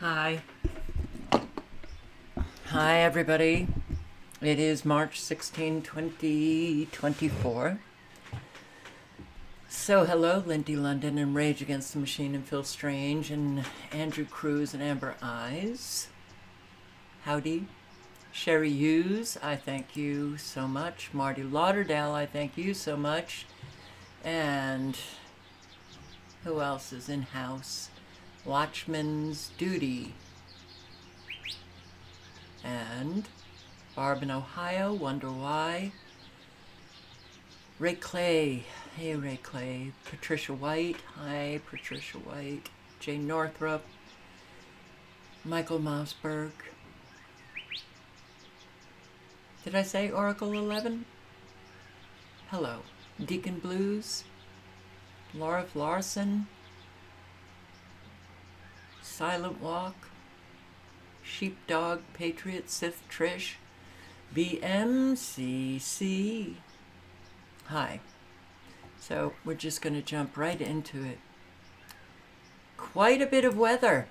Hi. Hi, everybody. It is March 16, 2024. So, hello, Lindy London and Rage Against the Machine and Phil Strange and Andrew Cruz and Amber Eyes. Howdy. Sherry Hughes, I thank you so much. Marty Lauderdale, I thank you so much. And who else is in house? Watchman's Duty. And Barb in Ohio, wonder why. Ray Clay, hey Ray Clay. Patricia White, hi Patricia White. Jane Northrup. Michael Mossberg. Did I say Oracle 11? Hello. Deacon Blues. Laura Larson. Silent Walk. Sheepdog, Patriot, Sith Trish, BMCC. Hi. So we're just going to jump right into it. Quite a bit of weather.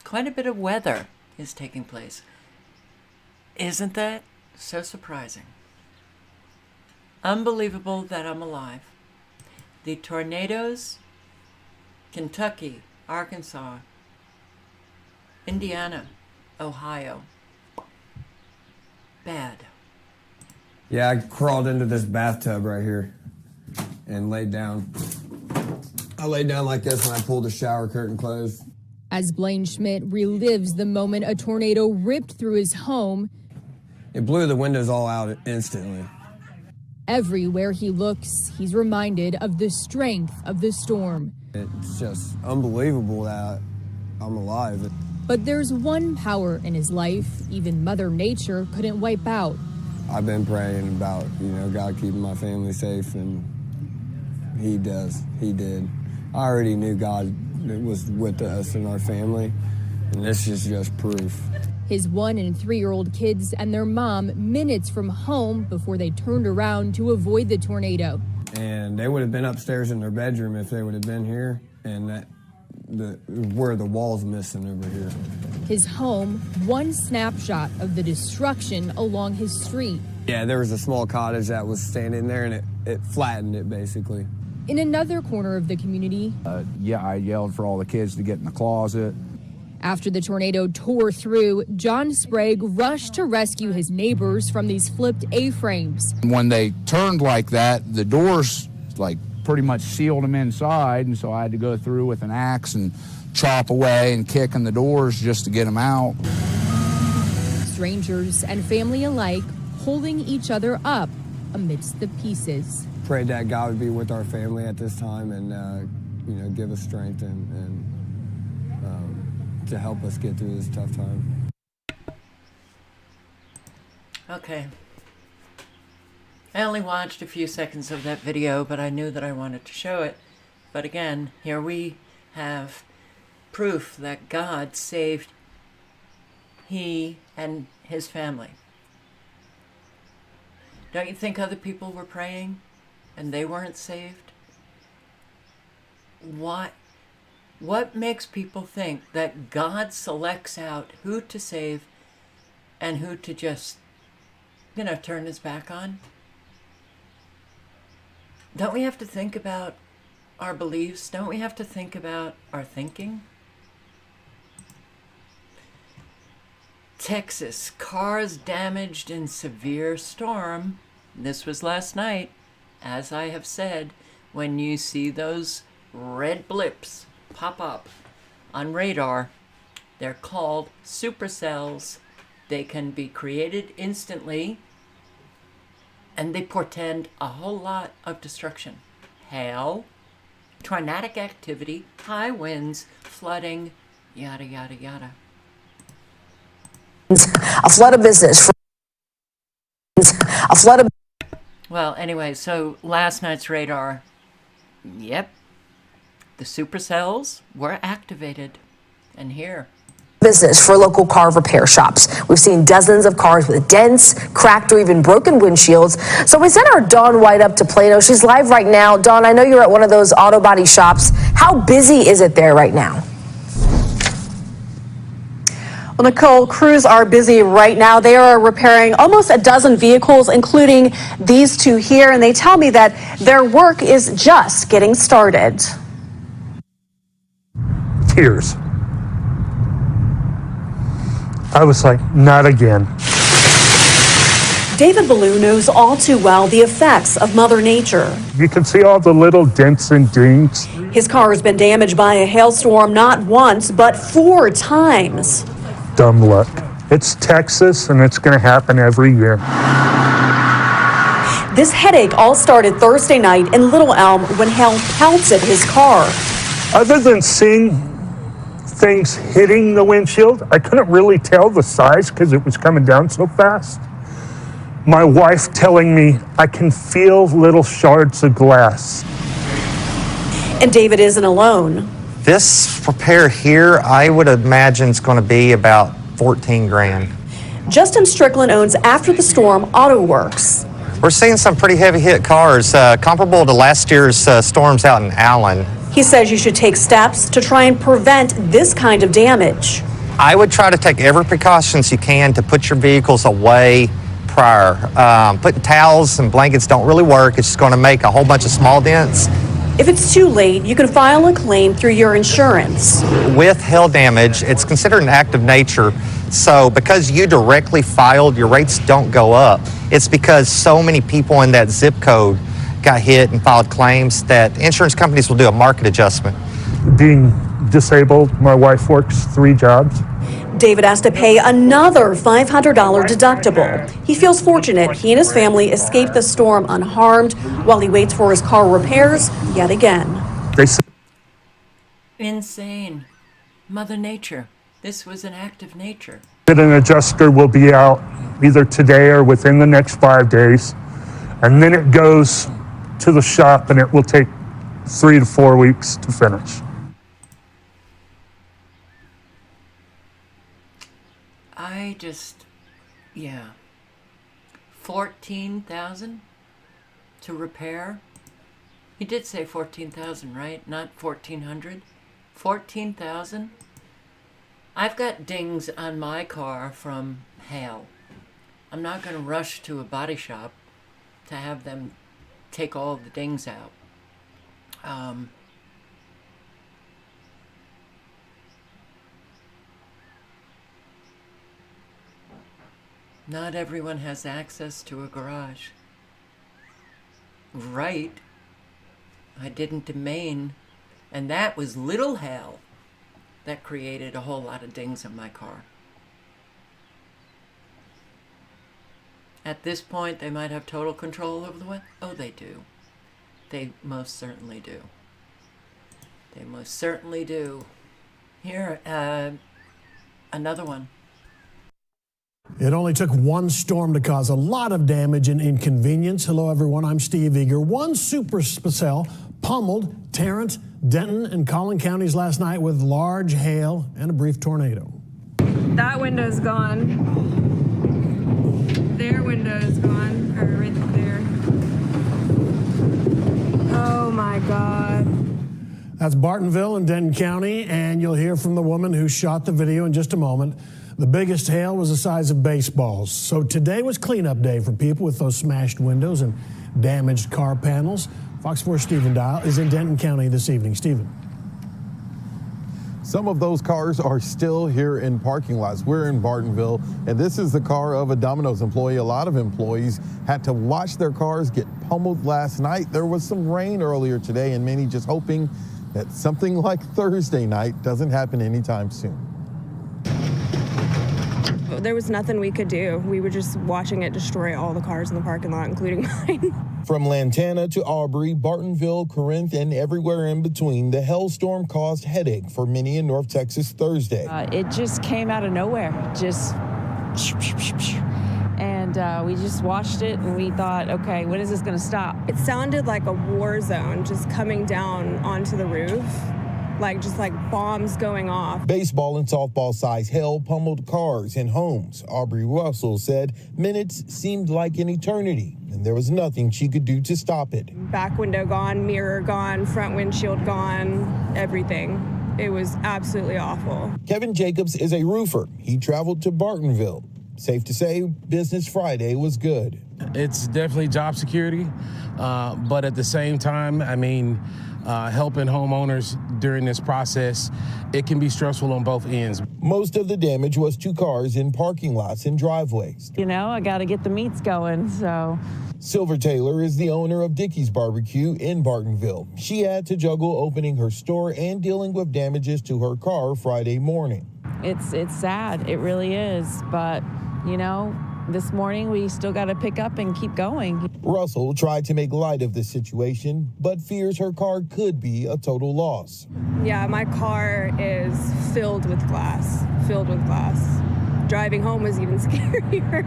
Quite a bit of weather is taking place. Isn't that so surprising? Unbelievable that I'm alive. The tornadoes, Kentucky, Arkansas, Indiana, Ohio. Bad. Yeah, I crawled into this bathtub right here and laid down. I laid down like this when I pulled the shower curtain closed. As Blaine Schmidt relives the moment a tornado ripped through his home, it blew the windows all out instantly. Everywhere he looks, he's reminded of the strength of the storm. It's just unbelievable that I'm alive. But there's one power in his life even Mother Nature couldn't wipe out. I've been praying about, God keeping my family safe, and He does. He did. I already knew God was with us and our family, and this is just proof. His 1- and 3-year-old kids and their mom minutes from home before they turned around to avoid the tornado. And they would have been upstairs in their bedroom if they would have been here, and where the wall's missing over here. His home, one snapshot of the destruction along his street. Yeah, there was a small cottage that was standing there, and it flattened it, basically. In another corner of the community, I yelled for all the kids to get in the closet. After the tornado tore through, John Sprague rushed to rescue his neighbors from these flipped A-frames. When they turned like that, the doors pretty much sealed them inside, and so I had to go through with an axe and chop away and kick in the doors just to get them out. Strangers and family alike holding each other up amidst the pieces. Prayed that God would be with our family at this time and, give us strength and to help us get through this tough time. Okay. I only watched a few seconds of that video, but I knew that I wanted to show it. But again, here we have proof that God saved he and his family. Don't you think other people were praying and they weren't saved? What makes people think that God selects out who to save and who to just, turn his back on? Don't we have to think about our beliefs? Don't we have to think about our thinking? Texas, cars damaged in severe storm. This was last night. As I have said, when you see those red blips pop up on radar, they're called supercells. They can be created instantly, and they portend a whole lot of destruction. Hail, tornadic activity, high winds, flooding, yada, yada, yada. A flood of business. Well, anyway, so last night's radar, yep, the supercells were activated. And here. Business for local car repair shops. We've seen dozens of cars with dents, cracked or even broken windshields. So we sent our Dawn White up to Plano. She's live right now. Dawn, I know you're at one of those auto body shops. How busy is it there right now? Well, Nicole, crews are busy right now. They are repairing almost a dozen vehicles, including these two here, and they tell me that their work is just getting started. Tears. I was like, not again. David Ballou knows all too well the effects of Mother Nature. You can see all the little dents and dings. His car has been damaged by a hailstorm not once, but 4 times. Dumb luck. It's Texas, and it's going to happen every year. This headache all started Thursday night in Little Elm when hail pelted his car. Other than seeing things hitting the windshield, I couldn't really tell the size because it was coming down so fast. My wife telling me I can feel little shards of glass. And David isn't alone. This repair here, I would imagine it's going to be about 14 grand. Justin Strickland owns After the Storm Auto Works. We're seeing some pretty heavy hit cars, comparable to last year's storms out in Allen. He says you should take steps to try and prevent this kind of damage. I would try to take every precautions you can to put your vehicles away prior. Putting towels and blankets don't really work. It's just going to make a whole bunch of small dents. If it's too late, you can file a claim through your insurance. With hail damage, it's considered an act of nature. So because you directly filed, your rates don't go up. It's because so many people in that zip code got hit and filed claims that insurance companies will do a market adjustment. Being disabled, my wife works 3 jobs. David has to pay another $500 deductible. He feels fortunate he and his family escaped the storm unharmed while he waits for his car repairs yet again. Insane. Mother Nature. This was an act of nature. An adjuster will be out either today or within the next 5 days, and then it goes to the shop, and it will take 3 to 4 weeks to finish. Yeah. 14,000 to repair. He did say 14,000, right? Not 1,400. 14,000. I've got dings on my car from hail. I'm not going to rush to a body shop to have them take all the dings out. Not everyone has access to a garage. Right. I didn't domain, and that was little hail that created a whole lot of dings on my car. At this point, they might have total control over the weather. Oh, they do. They most certainly do. They most certainly do. Here, another one. It only took one storm to cause a lot of damage and inconvenience. Hello, everyone. I'm Steve Eager. One supercell pummeled Tarrant, Denton, and Collin counties last night with large hail and a brief tornado. That window's gone. Their window's gone. Or right there. Oh, my God. That's Bartonville in Denton County, and you'll hear from the woman who shot the video in just a moment. The biggest hail was the size of baseballs. So today was cleanup day for people with those smashed windows and damaged car panels. Fox 4 Stephen Dial is in Denton County this evening. Stephen. Some of those cars are still here in parking lots. We're in Bartonville, and this is the car of a Domino's employee. A lot of employees had to watch their cars get pummeled last night. There was some rain earlier today, and many just hoping that something like Thursday night doesn't happen anytime soon. There was nothing we could do. We were just watching it destroy all the cars in the parking lot, including mine. From Lantana to Aubrey, Bartonville, Corinth, and everywhere in between, the hailstorm caused headache for many in North Texas Thursday. It just came out of nowhere, and we just watched it and we thought, okay, when is this going to stop? It sounded like a war zone just coming down onto the roof. Just like bombs going off. Baseball and softball size hail pummeled cars and homes. Aubrey Russell said minutes seemed like an eternity, and there was nothing she could do to stop it. Back window gone, mirror gone, front windshield gone, everything. It was absolutely awful. Kevin Jacobs is a roofer. He traveled to Bartonville. Safe to say, Business Friday was good. It's definitely job security, but at the same time, I mean, helping homeowners during this process, it can be stressful on both ends. Most of the damage was to cars in parking lots and driveways. You know, I got to get the meats going, so. Silver Taylor is the owner of Dickey's Barbecue in Bartonville. She had to juggle opening her store and dealing with damages to her car Friday morning. It's sad, it really is, but, you know, this morning we still got to pick up and keep going. Russell tried to make light of the situation, but fears her car could be a total loss. Yeah, my car is filled with glass. Driving home was even scarier.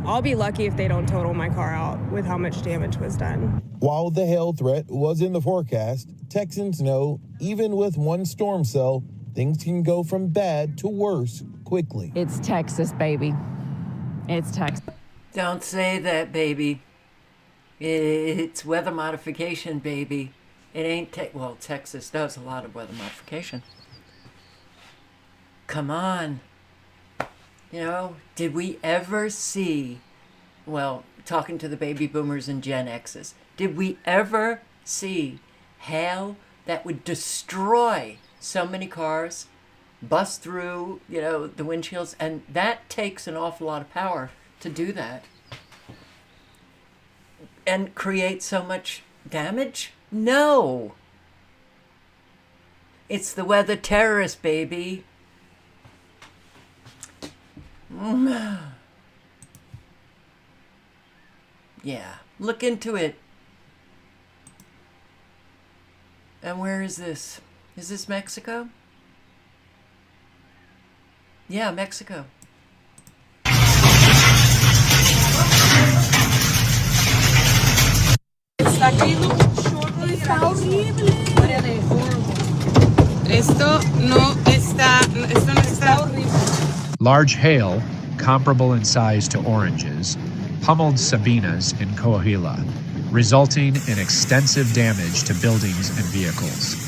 I'll be lucky if they don't total my car out with how much damage was done. While the hail threat was in the forecast, Texans know even with one storm cell, things can go from bad to worse quickly. It's Texas, baby. It's Texas. Don't say that, baby. It's weather modification, baby. It ain't well, Texas does a lot of weather modification. Come on. You know, did we ever see, well, talking to the baby boomers and Gen X's, did we ever see hail that would destroy so many cars, bust through, you know, the windshields? And that takes an awful lot of power to do that. And create so much damage? No. It's the weather terrorist, baby. Yeah, look into it. And where is this? Is this Mexico? Yeah, Mexico. Large hail, comparable in size to oranges, pummeled Sabinas in Coahuila, resulting in extensive damage to buildings and vehicles.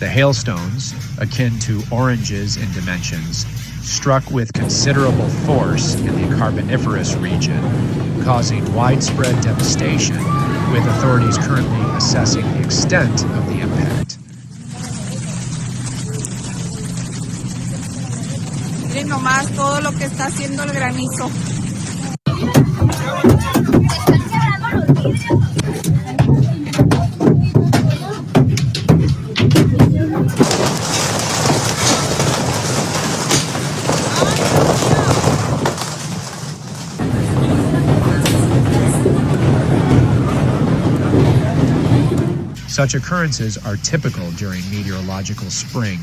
The hailstones, akin to oranges in dimensions, struck with considerable force in the Carboniferous region, causing widespread devastation, with authorities currently assessing the extent of the impact. Miren nomás todo lo que está haciendo el granizo. Such occurrences are typical during meteorological spring,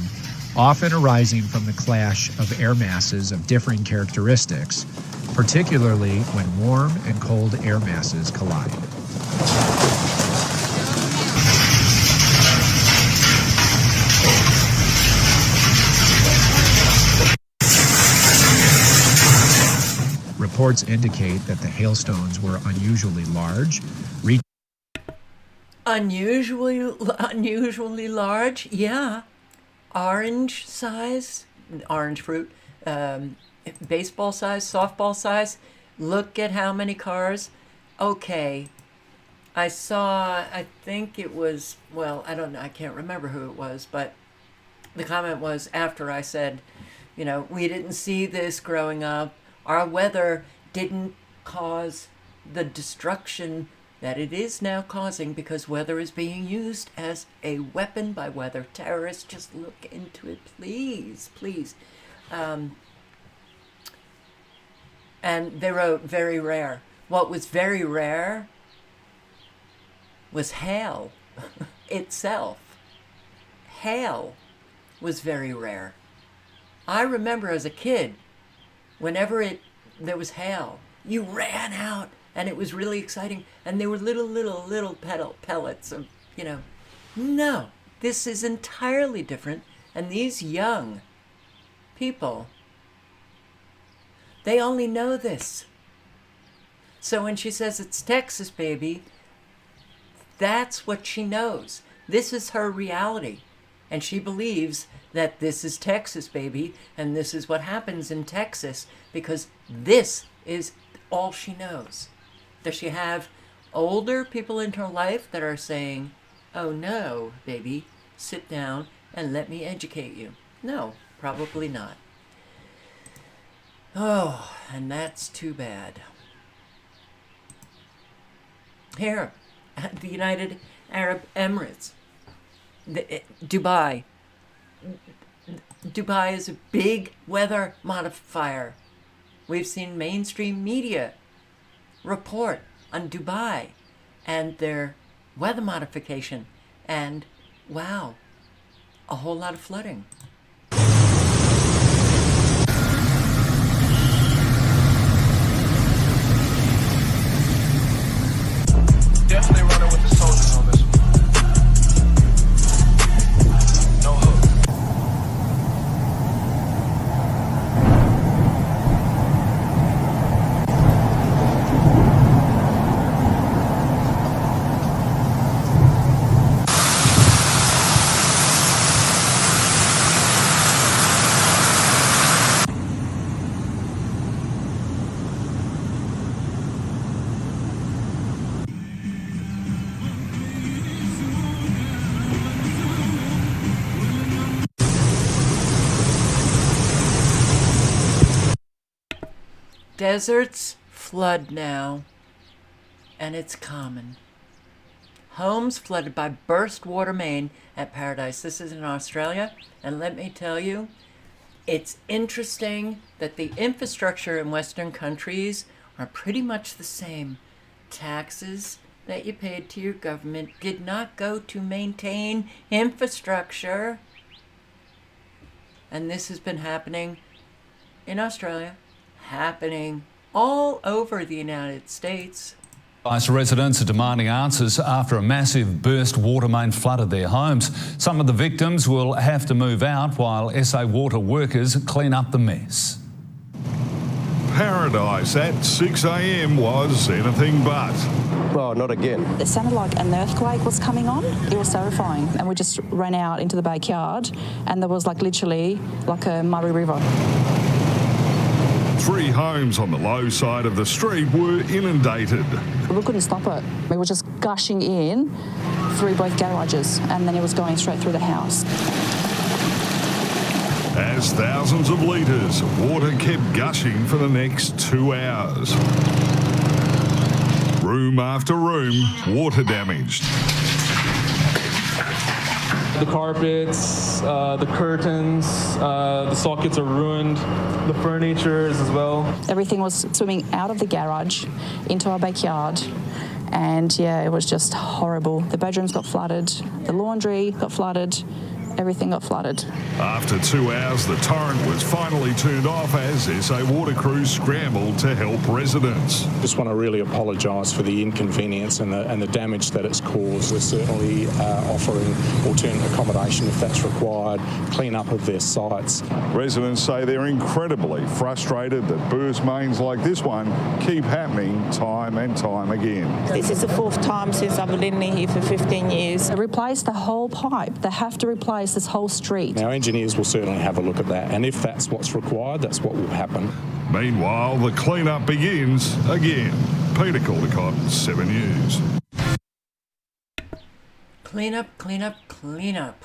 often arising from the clash of air masses of differing characteristics, particularly when warm and cold air masses collide. Reports indicate that the hailstones were unusually large, Unusually large, yeah. Orange size, orange fruit, baseball size, softball size. Look at how many cars. Okay, I saw, I think it was, well, I don't know, I can't remember who it was, but the comment was after I said, you know, we didn't see this growing up. Our weather didn't cause the destruction that it is now causing because weather is being used as a weapon by weather terrorists. Just look into it, please, please. And they wrote very rare. What was very rare was hail itself. Hail was very rare. I remember as a kid, whenever there was hail, you ran out and it was really exciting. And they were little pellets of, No, this is entirely different. And these young people, they only know this. So when she says it's Texas, baby, that's what she knows. This is her reality. And she believes that this is Texas, baby, and this is what happens in Texas because this is all she knows. Does she have older people in her life that are saying, oh no, baby, sit down and let me educate you? No, probably not. Oh, and that's too bad. Here, at the United Arab Emirates, Dubai. Dubai is a big weather modifier. We've seen mainstream media report on Dubai and their weather modification, and wow, a whole lot of flooding. Definitely running with the soldiers on this one. No hook. Deserts flood now, and it's common. Homes flooded by burst water main at Paradise. This is in Australia, and let me tell you, it's interesting that the infrastructure in Western countries are pretty much the same. Taxes that you paid to your government did not go to maintain infrastructure. And this has been happening in Australia, happening all over the United States. Ice residents are demanding answers after a massive burst water main flooded their homes. Some of the victims will have to move out while SA Water workers clean up the mess. Paradise at 6 a.m. was anything but. Oh, not again. It sounded like an earthquake was coming on. It was terrifying. And we just ran out into the backyard and there was literally a Murray River. 3 homes on the low side of the street were inundated. We couldn't stop it. We were just gushing in through both garages and then it was going straight through the house. As thousands of litres of water kept gushing for the next 2 hours. Room after room, water damaged. The carpets, the curtains, the sockets are ruined, the furniture is as well. Everything was swimming out of the garage into our backyard. And yeah, it was just horrible. The bedrooms got flooded, the laundry got flooded, everything got flooded. After 2 hours, the torrent was finally turned off as SA Water crews scrambled to help residents. Just want to really apologise for the inconvenience and the damage that it's caused. We're certainly offering alternate accommodation if that's required, clean up of their sites. Residents say they're incredibly frustrated that burst mains like this one keep happening time and time again. This is the 4th time since I've been living here for 15 years. They replaced the whole pipe. They have to replace this whole street. Our engineers will certainly have a look at that, and if that's what's required, that's what will happen. Meanwhile, the clean-up begins again. Peter Caldecott, 7 News. Clean up, clean up, clean up.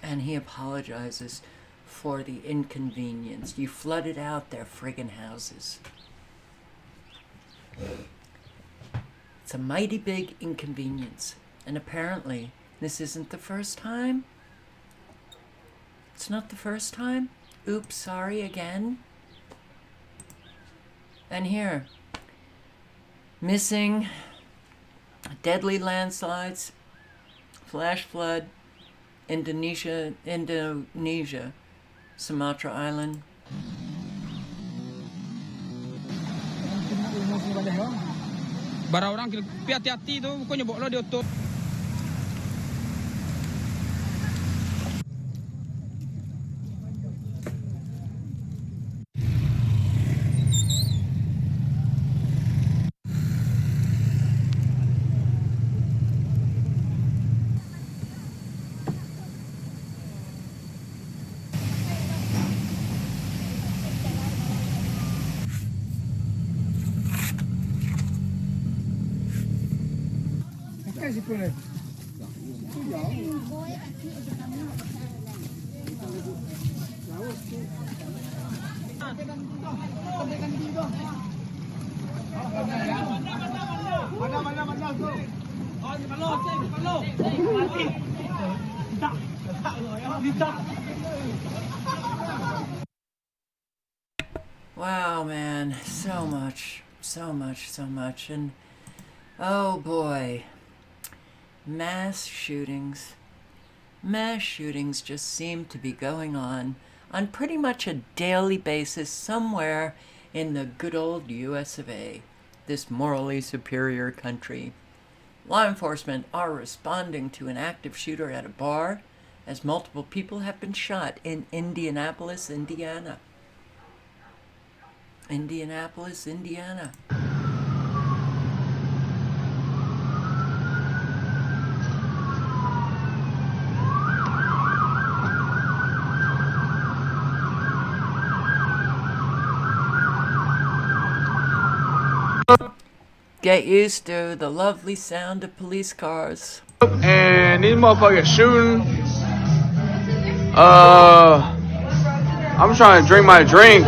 And he apologizes for the inconvenience. You flooded out their friggin' houses. It's a mighty big inconvenience. And apparently, this isn't the first time. It's not the first time. Oops, sorry again. And here, missing, deadly landslides, flash flood, Indonesia, Sumatra Island. Barang orang kena hati-hati tu, pokoknya bawa dia tutup. Wow, man, so much. And oh boy, mass shootings just seem to be going on pretty much a daily basis somewhere in the good old US of A, this morally superior country. Law enforcement are responding to an active shooter at a bar as multiple people have been shot in Indianapolis, Indiana. Get used to the lovely sound of police cars. And these motherfuckers shooting. I'm trying to drink my drink.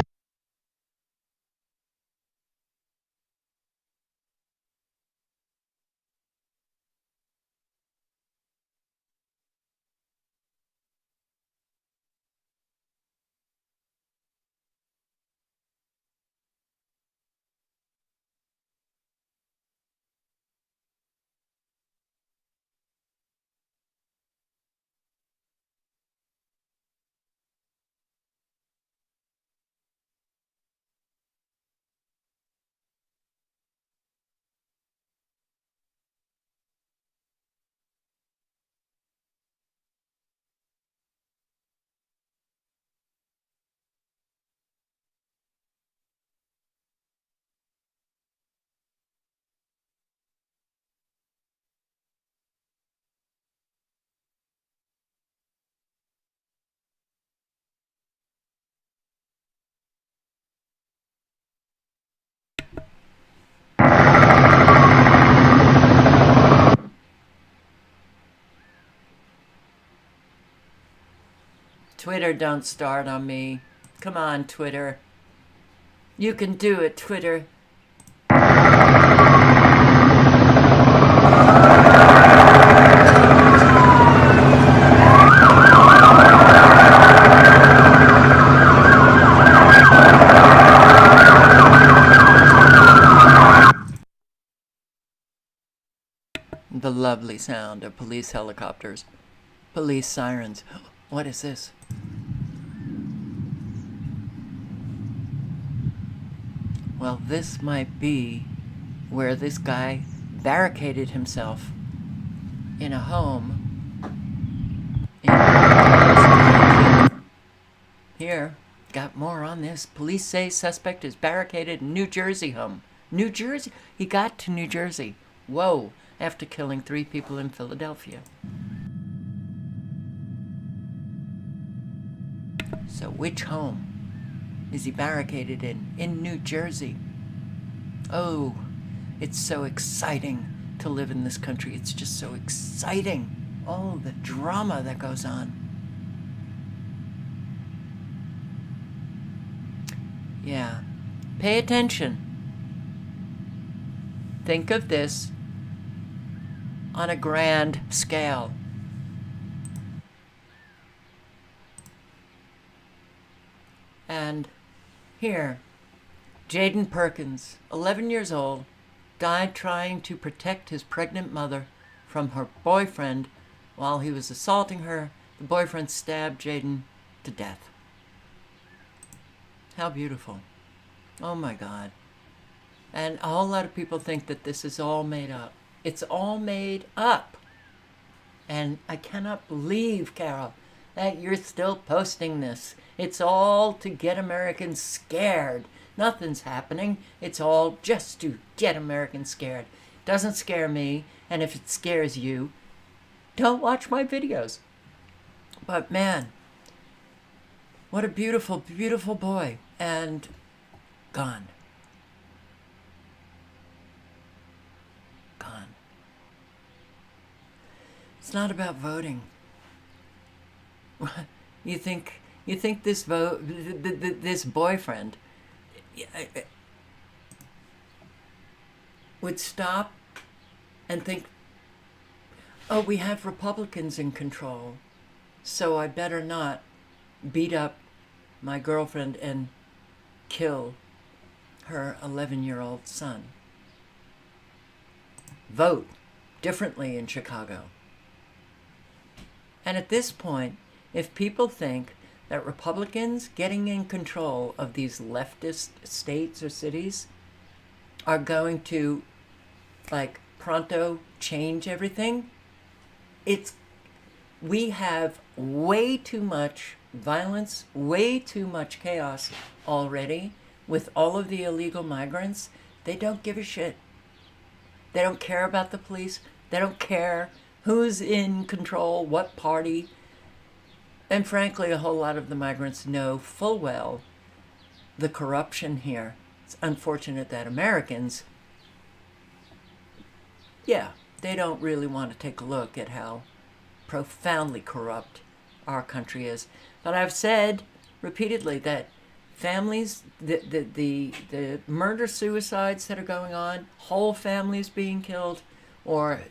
Twitter, don't start on me. Come on, Twitter. You can do it, Twitter. The lovely sound of police helicopters, police sirens. What is this? Well, this might be where this guy barricaded himself in a home. Here, got more on this. Police say suspect is barricaded in New Jersey home. New Jersey? He got to New Jersey. Whoa, after killing 3 people in Philadelphia. So which home is he barricaded in New Jersey? Oh, it's so exciting to live in this country. It's just so exciting. Oh, the drama that goes on. Yeah, pay attention. Think of this on a grand scale. And here, Jaden Perkins, 11 years old, died trying to protect his pregnant mother from her boyfriend while he was assaulting her. The boyfriend stabbed Jaden to death. How beautiful. Oh my God. And a whole lot of people think that this is all made up. It's all made up. And I cannot believe, Carol, that you're still posting this. It's all to get Americans scared. Nothing's happening. It's all just to get Americans scared. Doesn't scare me, and if it scares you, don't watch my videos. But man, what a beautiful, beautiful boy. And gone. Gone. It's not about voting. You think this this boyfriend would stop and think, oh, we have Republicans in control, so I better not beat up my girlfriend and kill her 11-year-old son. Vote differently in Chicago. And at this point, if people think that Republicans getting in control of these leftist states or cities are going to, like, pronto change everything, we have way too much violence, way too much chaos already with all of the illegal migrants. They don't give a shit. They don't care about the police. They don't care who's in control, what party. And frankly, a whole lot of the migrants know full well the corruption here. It's unfortunate that Americans, they don't really want to take a look at how profoundly corrupt our country is. But I've said repeatedly that families, the murder-suicides that are going on, whole families being killed, or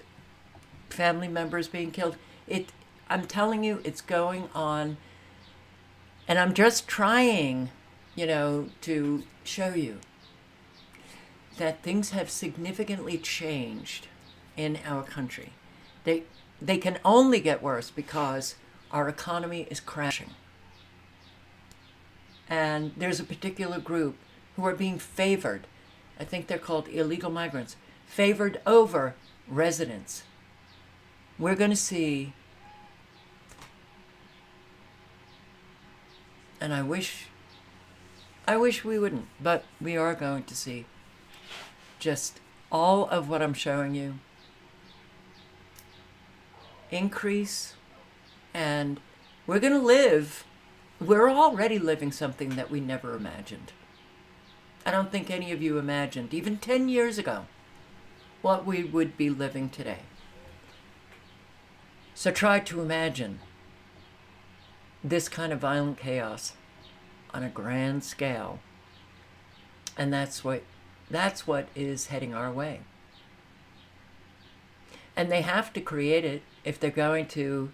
family members being killed, I'm telling you, it's going on. And I'm just trying, to show you that things have significantly changed in our country. They can only get worse because our economy is crashing. And there's a particular group who are being favored. I think they're called illegal migrants, favored over residents. We're going to see, and I wish we wouldn't, but we are going to see just all of what I'm showing you increase, and we're going to we're already living something that we never imagined. I don't think any of you imagined, even 10 years ago, what we would be living today. So try to imagine this kind of violent chaos on a grand scale. And that's what is heading our way. And they have to create it if they're going to,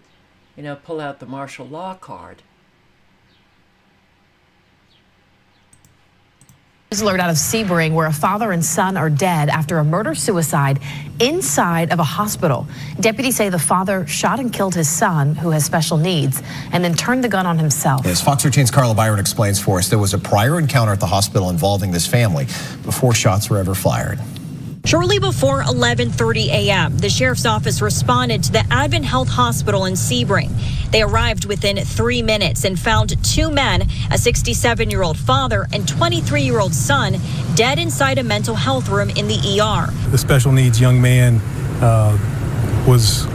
pull out the martial law card. Alert out of Sebring, where a father and son are dead after a murder-suicide inside of a hospital. Deputies say the father shot and killed his son, who has special needs, and then turned the gun on himself. As Fox 13's Carla Byron explains for us, there was a prior encounter at the hospital involving this family before shots were ever fired. Shortly before 11:30 a.m., the sheriff's office responded to the Advent Health Hospital in Sebring. They arrived within 3 minutes and found two men, a 67-year-old father and 23-year-old son, dead inside a mental health room in the ER. The special needs young man was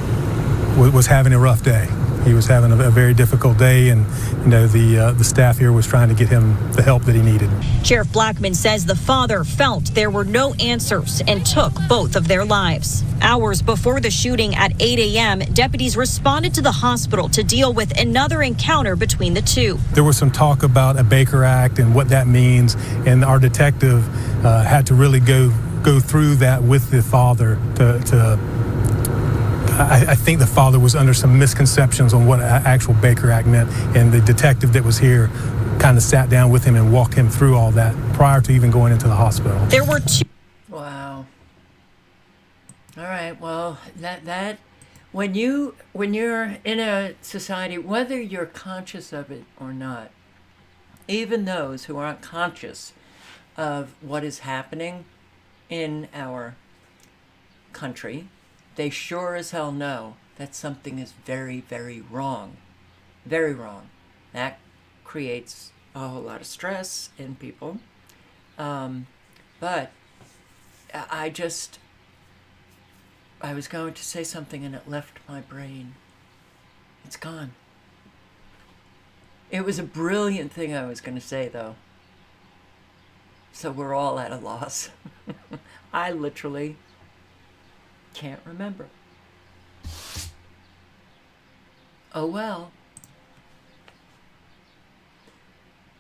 having a rough day. He was having a very difficult day, and the staff here was trying to get him the help that he needed. Sheriff Blackman says the father felt there were no answers and took both of their lives. Hours before the shooting at 8 a.m., deputies responded to the hospital to deal with another encounter between the two. There was some talk about a Baker Act and what that means, and our detective had to really go through that with the father I think the father was under some misconceptions on what actual Baker Act meant, and the detective that was here kind of sat down with him and walked him through all that prior to even going into the hospital. There were two. Wow. All right. Well, that when you're in a society, whether you're conscious of it or not, even those who aren't conscious of what is happening in our country, they sure as hell know that something is very, very wrong. Very wrong. That creates a whole lot of stress in people. But I was going to say something and it left my brain. It's gone. It was a brilliant thing I was going to say, though. So we're all at a loss. I literally can't remember. Oh well.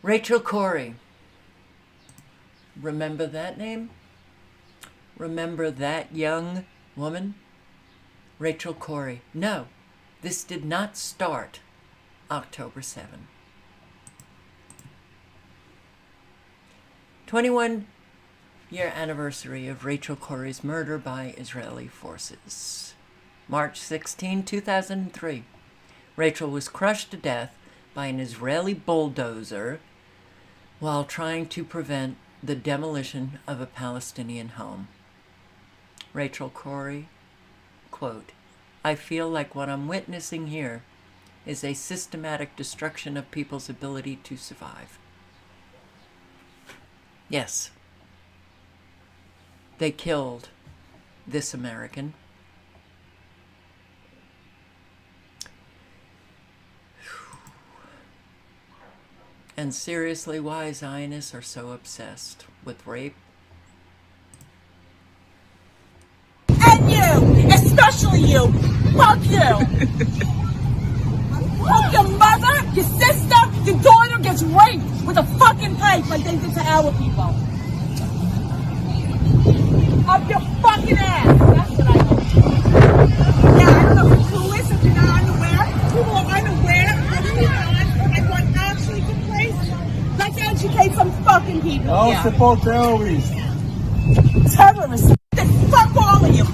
Rachel Corrie. Remember that name? Remember that young woman? Rachel Corrie. No, this did not start October 7. 21-year anniversary of Rachel Corrie's murder by Israeli forces. March 16, 2003. Rachel was crushed to death by an Israeli bulldozer while trying to prevent the demolition of a Palestinian home. Rachel Corrie, quote, "I feel like what I'm witnessing here is a systematic destruction of people's ability to survive." Yes, they killed this American. And seriously, why Zionists are so obsessed with rape? And you, especially you, fuck you. Hope your mother, your sister, your daughter gets raped with a fucking pipe like they did to our people. Up your fucking ass. That's what I hope. Yeah, I don't know who's clueless if you're not unaware. People are unaware of what's going on and what actually took place. Let's educate some fucking people. No support terrorists. Terrorists. Then fuck all of you.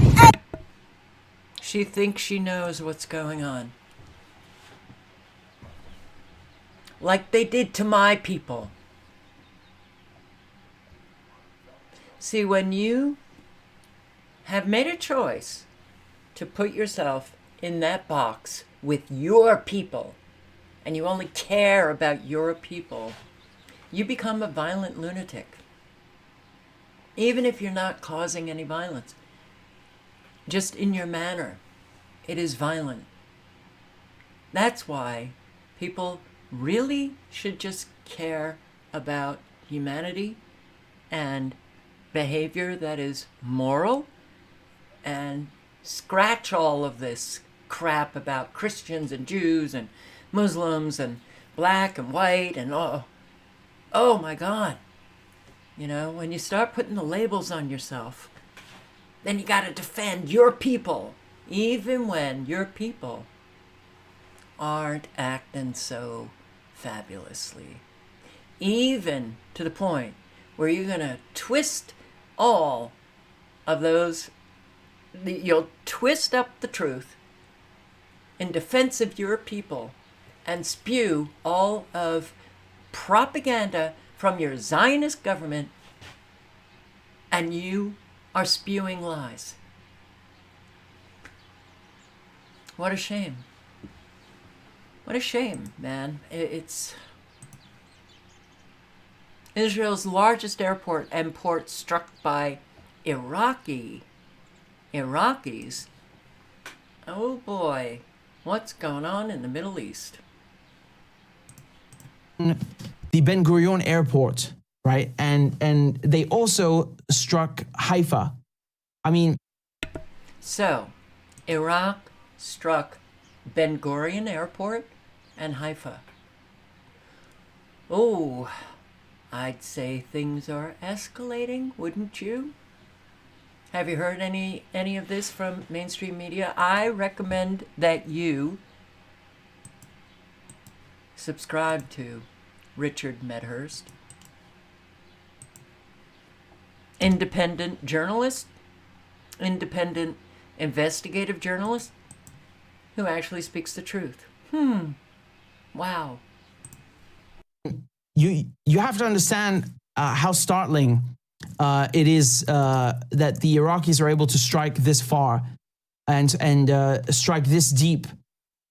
She thinks she knows what's going on. Like they did to my people. See, when you have made a choice to put yourself in that box with your people, and you only care about your people, you become a violent lunatic. Even if you're not causing any violence. Just in your manner, it is violent. That's why people really should just care about humanity and behavior that is moral, and scratch all of this crap about Christians and Jews and Muslims and black and white and oh my God. You know, when you start putting the labels on yourself, then you got to defend your people, even when your people aren't acting so fabulously. Even to the point where you're going to twist all of those, you'll twist up the truth in defense of your people and spew all of propaganda from your Zionist government, and you are spewing lies. What a shame. What a shame, man. It's Israel's largest airport and port struck by Iraqis. Oh boy, what's going on in the Middle East? The Ben Gurion airport, right? And they also struck Haifa. I mean, so Iraq struck Ben Gurion airport and Haifa. Oh, I'd say things are escalating, wouldn't you? Have you heard any of this from mainstream media? I recommend that you subscribe to Richard Medhurst. Independent journalist, independent investigative journalist who actually speaks the truth. Wow. You have to understand how startling it is that the Iraqis are able to strike this far and strike this deep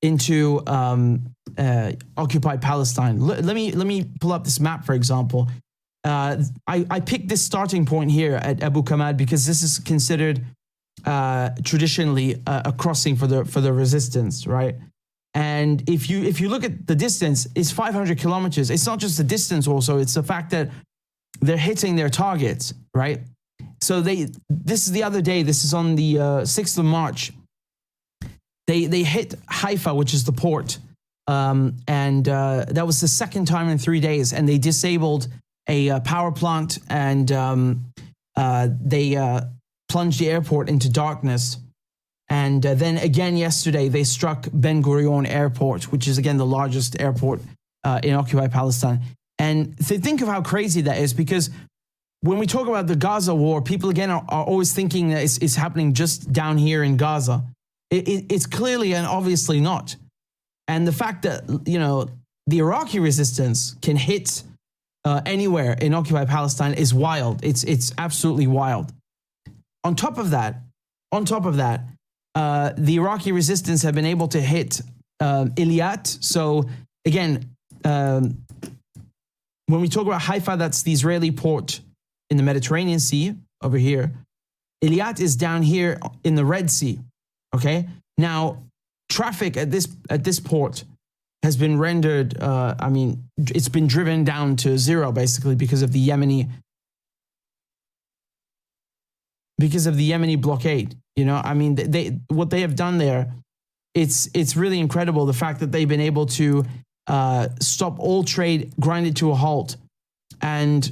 into occupied Palestine. Let me pull up this map, for example. I picked this starting point here at Abu Kamad because this is considered traditionally a crossing for the resistance, right? And if you look at the distance, it's 500 kilometers. It's not just the distance also, it's the fact that they're hitting their targets, right? So this is the other day, this is on the 6th of March. They hit Haifa, which is the port. And that was the second time in 3 days. And they disabled a power plant and they plunged the airport into darkness. And then again yesterday, they struck Ben Gurion Airport, which is again the largest airport in occupied Palestine. And think of how crazy that is, because when we talk about the Gaza war, people again are always thinking that it's happening just down here in Gaza. It's clearly and obviously not. And the fact that, the Iraqi resistance can hit anywhere in occupied Palestine is wild. It's absolutely wild. On top of that, the Iraqi resistance have been able to hit Eilat. So again, when we talk about Haifa, that's the Israeli port in the Mediterranean Sea over here. Eilat is down here in the Red Sea. Okay. Now, traffic at this port has been rendered. It's been driven down to zero basically because of the Yemeni blockade. What they have done there, it's really incredible. The fact that they've been able to stop all trade, grind it to a halt, and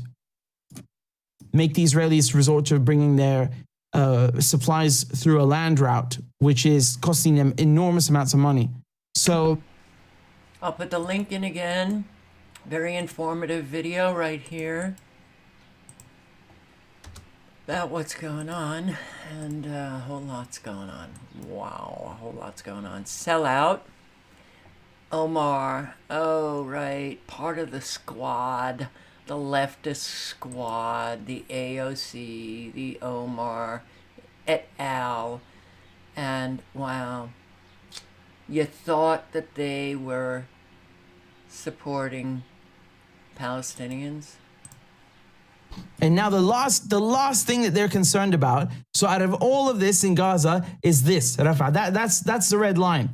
make the Israelis resort to bringing their supplies through a land route, which is costing them enormous amounts of money. So I'll put the link in again. Very informative video right here about what's going on, and a whole lot's going on. Wow, a whole lot's going on. Sellout. Omar, oh right, part of the squad, the leftist squad, the AOC, the Omar, et al. And wow, you thought that they were supporting Palestinians? And now the last thing that they're concerned about, so out of all of this in Gaza, is this, Rafa. That's the red line.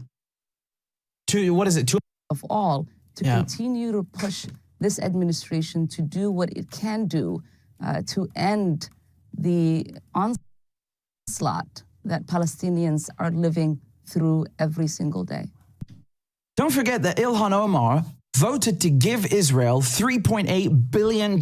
Of all to continue to push this administration to do what it can do to end the onslaught that Palestinians are living through every single day. Don't forget that Ilhan Omar voted to give Israel $3.8 billion,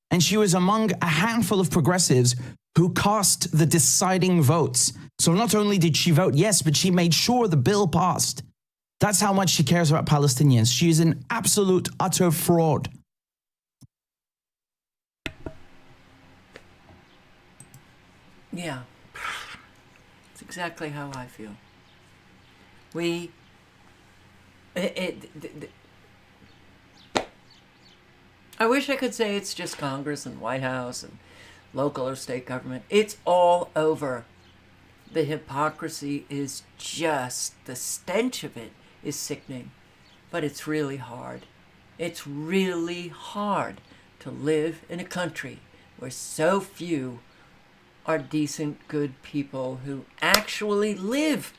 and she was among a handful of progressives who cast the deciding votes. So not only did she vote yes, but she made sure the bill passed. That's how much she cares about Palestinians. She is an absolute, utter fraud. Yeah, it's exactly how I feel. I wish I could say it's just Congress and White House and local or state government. It's all over. The hypocrisy is just, the stench of it is sickening, but it's really hard. It's really hard to live in a country where so few are decent, good people who actually live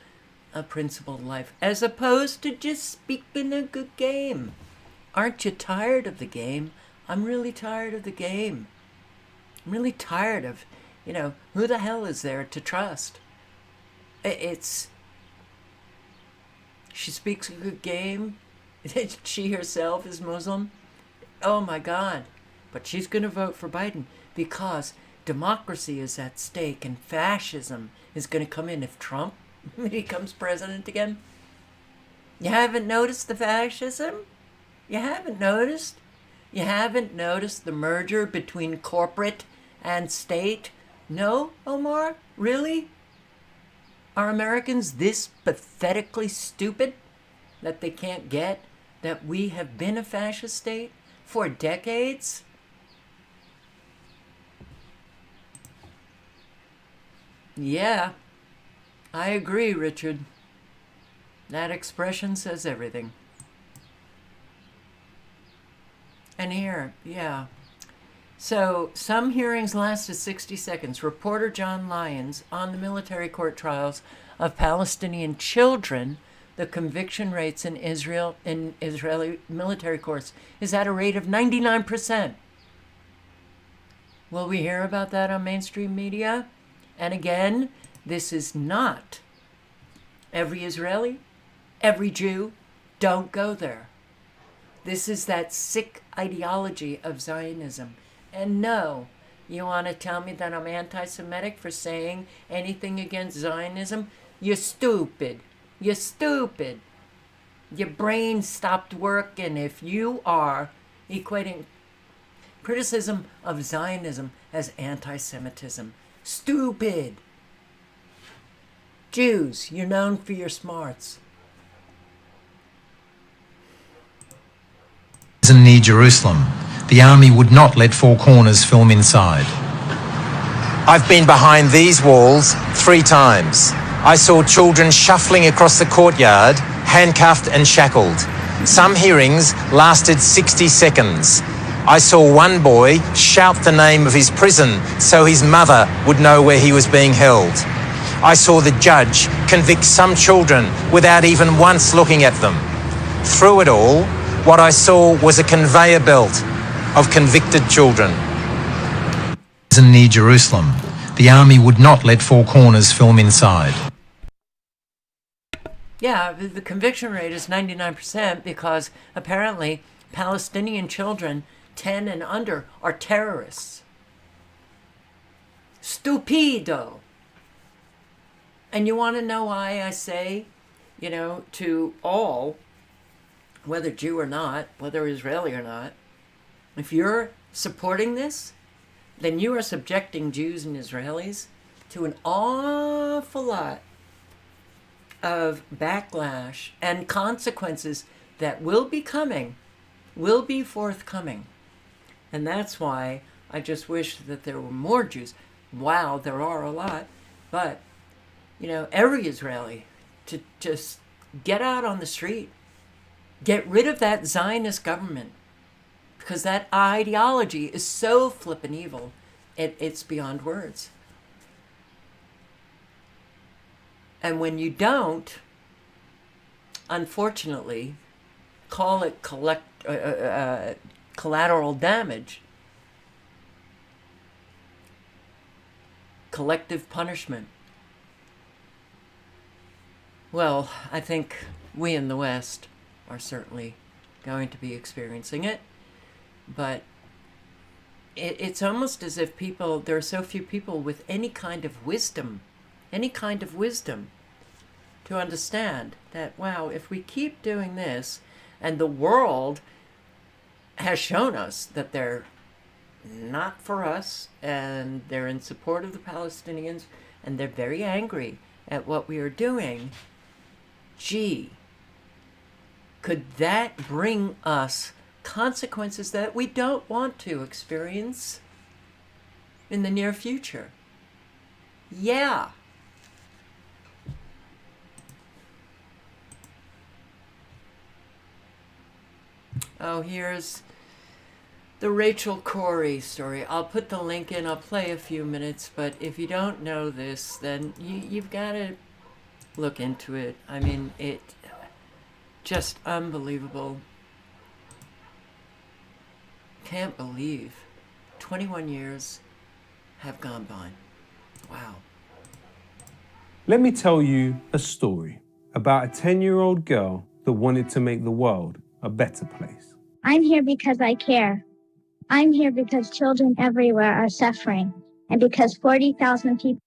a principled life, as opposed to just speaking a good game. Aren't you tired of the game? I'm really tired of the game. I'm really tired of, who the hell is there to trust? She speaks a good game. She herself is Muslim. Oh my God. But she's going to vote for Biden because democracy is at stake and fascism is going to come in if Trump becomes president again. You haven't noticed the fascism? You haven't noticed? You haven't noticed the merger between corporate and state? No, Omar? Really? Are Americans this pathetically stupid that they can't get that we have been a fascist state for decades? Yeah, I agree, Richard. That expression says everything. And here, yeah. So, some hearings lasted 60 seconds. Reporter John Lyons on the military court trials of Palestinian children. The conviction rates in Israeli military courts is at a rate of 99%. Will we hear about that on mainstream media? And again, this is not every Israeli, every Jew. Don't go there. This is that sick ideology of Zionism. And no, you want to tell me that I'm anti-Semitic for saying anything against Zionism? You're stupid. You're stupid. Your brain stopped working if you are equating criticism of Zionism as anti-Semitism. Stupid. Jews, you're known for your smarts. Near Jerusalem, the army would not let Four Corners film inside. I've been behind these walls 3 times. I saw children shuffling across the courtyard, handcuffed and shackled. Some hearings lasted 60 seconds. I saw one boy shout the name of his prison so his mother would know where he was being held. I saw the judge convict some children without even once looking at them. Through it all, what I saw was a conveyor belt of convicted children. Near Jerusalem, the army would not let Four Corners film inside. Yeah, the conviction rate is 99% because apparently Palestinian children 10 and under are terrorists. Stupido. And you want to know why I say, to all, whether Jew or not, whether Israeli or not, if you're supporting this, then you are subjecting Jews and Israelis to an awful lot of backlash and consequences that will be forthcoming. And that's why I just wish that there were more Jews. Wow, there are a lot. But, every Israeli to just get out on the street. Get rid of that Zionist government, because that ideology is so flippin' evil, it's beyond words. And when you don't, unfortunately, call it collateral damage, collective punishment, well, I think we in the West are certainly going to be experiencing it. But it's almost as if there are so few people with any kind of wisdom to understand that, wow, if we keep doing this, and the world has shown us that they're not for us, and they're in support of the Palestinians, and they're very angry at what we are doing, gee, could that bring us consequences that we don't want to experience in the near future? Yeah. Oh, here's the Rachel Corrie story. I'll put the link in. I'll play a few minutes, but if you don't know this, then you've got to look into it. I mean, it just unbelievable. Can't believe 21 years have gone by. Wow. Let me tell you a story about a 10-year-old girl that wanted to make the world a better place. I'm here because I care. I'm here because children everywhere are suffering, and because 40,000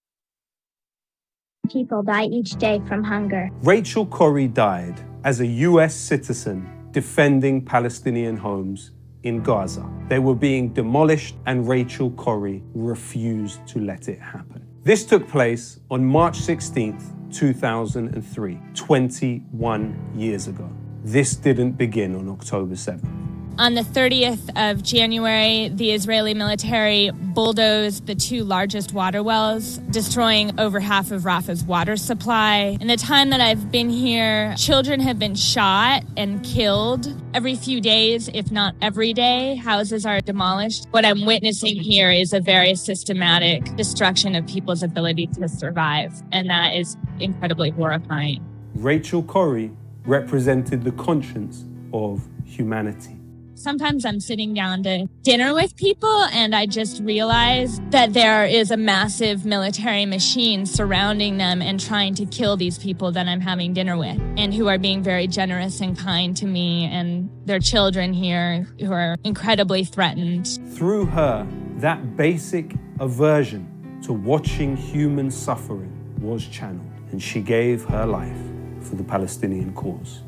people die each day from hunger. Rachel Corrie died as a US citizen defending Palestinian homes in Gaza. They were being demolished, and Rachel Corrie refused to let it happen. This took place on March 16th, 2003, 21 years ago. This didn't begin on October 7th. On the 30th of January, the Israeli military bulldozed the two largest water wells, destroying over half of Rafah's water supply. In the time that I've been here, children have been shot and killed. Every few days, if not every day, houses are demolished. What I'm witnessing here is a very systematic destruction of people's ability to survive, and that is incredibly horrifying. Rachel Corrie represented the conscience of humanity. Sometimes I'm sitting down to dinner with people and I just realize that there is a massive military machine surrounding them and trying to kill these people that I'm having dinner with, and who are being very generous and kind to me, and their children here who are incredibly threatened. Through her, that basic aversion to watching human suffering was channeled, and she gave her life for the Palestinian cause.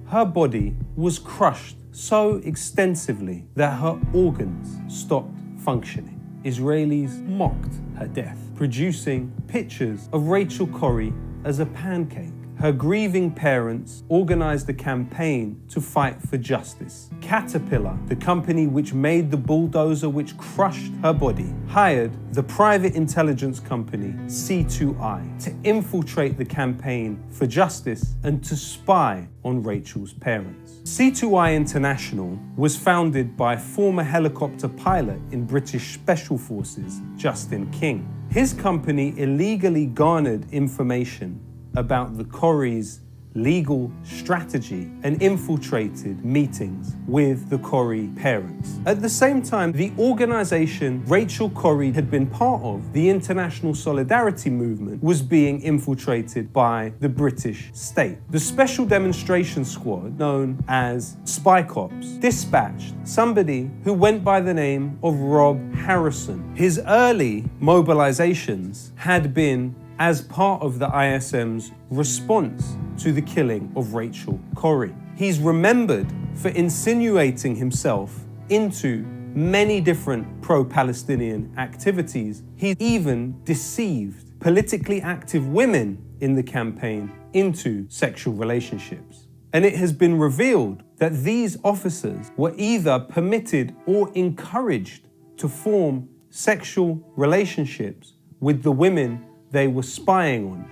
Her body was crushed so extensively that her organs stopped functioning. Israelis mocked her death, producing pictures of Rachel Corrie as a pancake. Her grieving parents organized a campaign to fight for justice. Caterpillar, the company which made the bulldozer which crushed her body, hired the private intelligence company C2I to infiltrate the campaign for justice and to spy on Rachel's parents. C2I International was founded by former helicopter pilot in British Special Forces, Justin King. His company illegally garnered information about the Corrie's legal strategy and infiltrated meetings with the Corrie parents. At the same time, the organization Rachel Corrie had been part of, the International Solidarity Movement, was being infiltrated by the British state. The Special Demonstration Squad, known as Spy Cops, dispatched somebody who went by the name of Rob Harrison. His early mobilizations had been as part of the ISM's response to the killing of Rachel Corrie. He's remembered for insinuating himself into many different pro-Palestinian activities. He even deceived politically active women in the campaign into sexual relationships. And it has been revealed that these officers were either permitted or encouraged to form sexual relationships with the women they were spying on.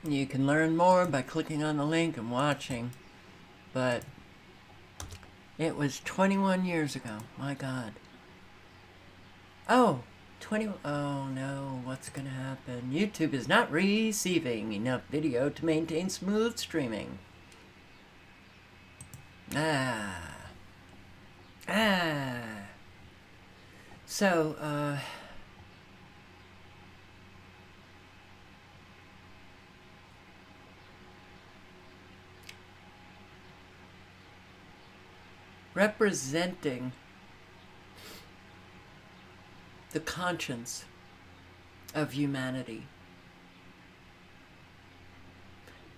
You can learn more by clicking on the link and watching, but it was 21 years ago. My God. Oh, no, what's gonna happen? YouTube is not receiving enough video to maintain smooth streaming. So, representing the conscience of humanity.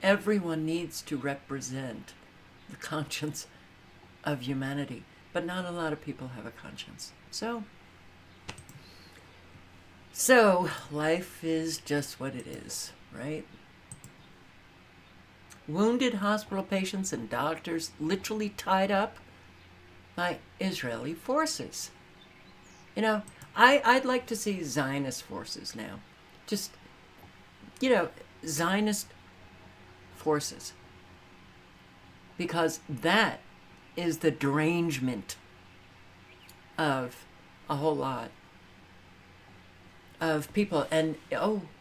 Everyone needs to represent the conscience of humanity, but not a lot of people have a conscience. So life is just what it is, right? Wounded hospital patients and doctors literally tied up by Israeli forces. You know, I'd like to see Zionist forces now. Just, Zionist forces. Because that is the derangement of a whole lot of people. And,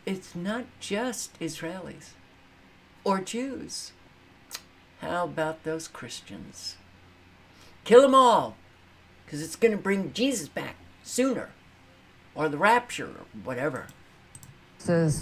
it's not just Israelis or Jews. How about those Christians? Kill them all, because it's going to bring Jesus back sooner, or the rapture, or whatever.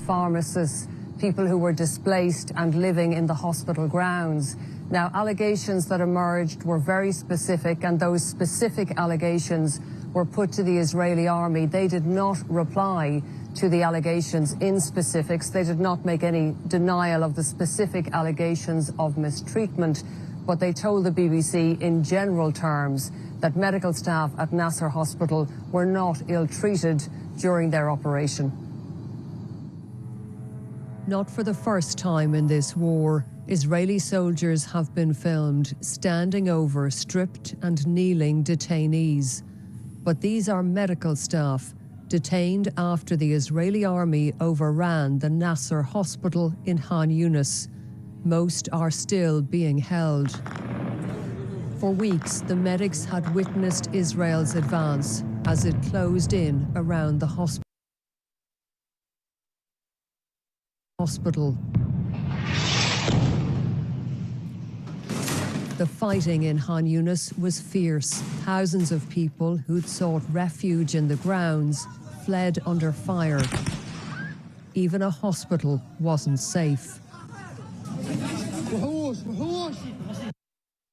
Pharmacists, people who were displaced and living in the hospital grounds. Now, allegations that emerged were very specific, and those specific allegations were put to the Israeli army. They did not reply to the allegations in specifics. They did not make any denial of the specific allegations of mistreatment. but they told the BBC in general terms that medical staff at Nasser Hospital were not ill-treated during their operation. Not for the first time in this war, Israeli soldiers have been filmed standing over stripped and kneeling detainees. But these are medical staff detained after the Israeli army overran the Nasser hospital in Khan Yunis. Most are still being held. For weeks, the medics had witnessed Israel's advance as it closed in around the hospital. The fighting in Khan Yunis was fierce. Thousands of people who'd sought refuge in the grounds fled under fire. Even a hospital wasn't safe.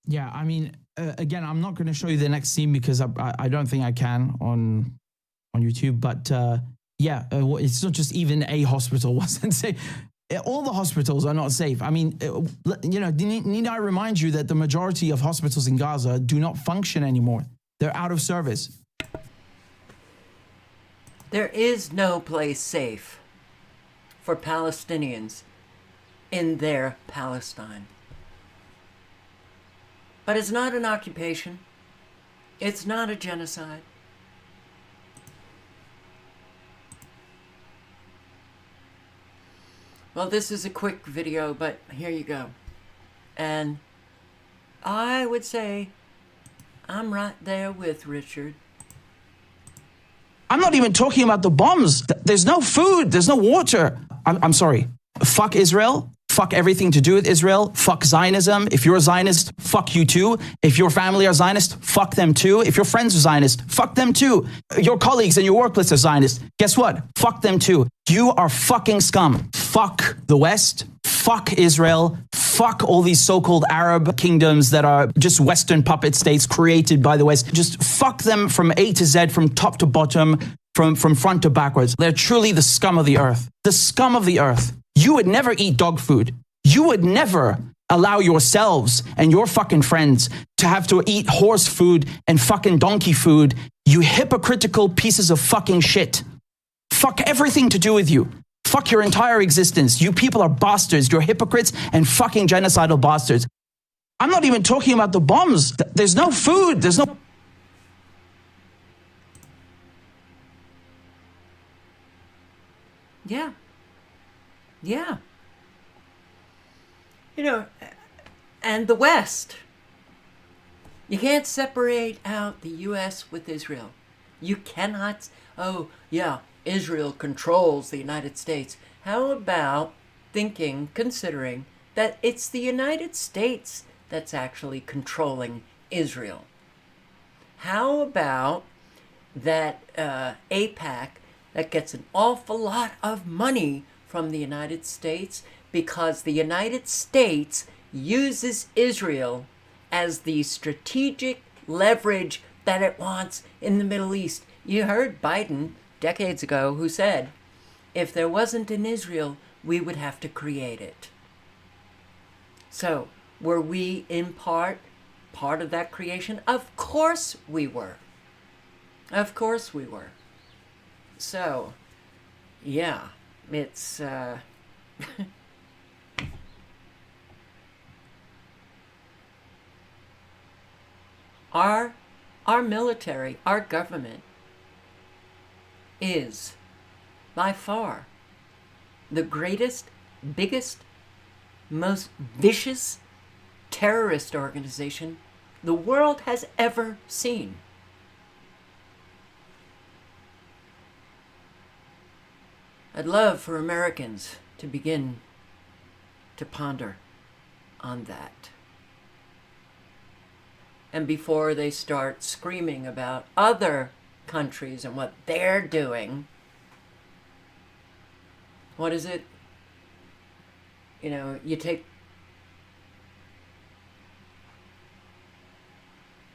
Yeah, I mean, again, I'm not going to show you the next scene because I don't think I can on YouTube. But yeah, it's not just even a hospital wasn't safe. All the hospitals are not safe. I mean, you know, need I remind you that the majority of hospitals in Gaza do not function anymore? They're out of service. There is no place safe for Palestinians in their Palestine. But it's not an occupation. It's not a genocide. Well, this is a quick video, but here you go. And I would say I'm right there with Richard. I'm not even talking about the bombs. There's no food. There's no water. I'm sorry. Fuck Israel. Fuck everything to do with Israel. Fuck Zionism. If you're a Zionist, fuck you too. If your family are Zionist, fuck them too. If your friends are Zionist, fuck them too. Your colleagues in your workplace are Zionist. Guess what? Fuck them too. You are fucking scum. Fuck the West. Fuck Israel. Fuck all these so-called Arab kingdoms that are just Western puppet states created by the West. Just fuck them from A to Z, from top to bottom, from front to backwards. They're truly the scum of the earth. The scum of the earth. You would never eat dog food. You would never allow yourselves and your fucking friends to have to eat horse food and fucking donkey food. You hypocritical pieces of fucking shit. Fuck everything to do with you. Fuck your entire existence. You people are bastards. You're hypocrites and fucking genocidal bastards. I'm not even talking about the bombs. There's no food. There's no... Yeah. Yeah. You know, and the West. You can't separate out the U.S. with Israel. You cannot, oh, yeah, Israel controls the United States. How about considering that it's the United States that's actually controlling Israel? How about that AIPAC that gets an awful lot of money from the United States because the United States uses Israel as the strategic leverage that it wants in the Middle East. You heard Biden decades ago who said, if there wasn't an Israel, we would have to create it. So, were we in part of that creation? Of course we were. Of course we were. So, yeah. It's our military, our government is by far the greatest, biggest, most vicious terrorist organization the world has ever seen. I'd love for Americans to begin to ponder on that. And before they start screaming about other countries and what they're doing, what is it? You know,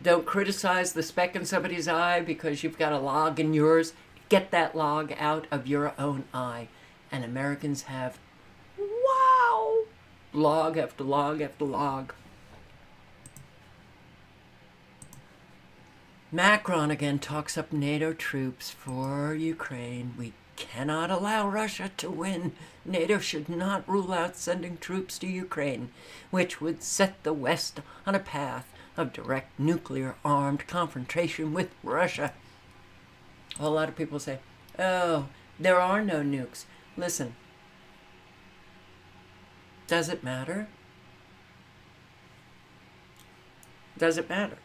don't criticize the speck in somebody's eye because you've got a log in yours. Get that log out of your own eye. And Americans have, wow, log after log after log. Macron again talks up NATO troops for Ukraine. We cannot allow Russia to win. NATO should not rule out sending troops to Ukraine, which would set the West on a path of direct nuclear-armed confrontation with Russia. A lot of people say, oh, there are no nukes. Listen, does it matter? Does it matter?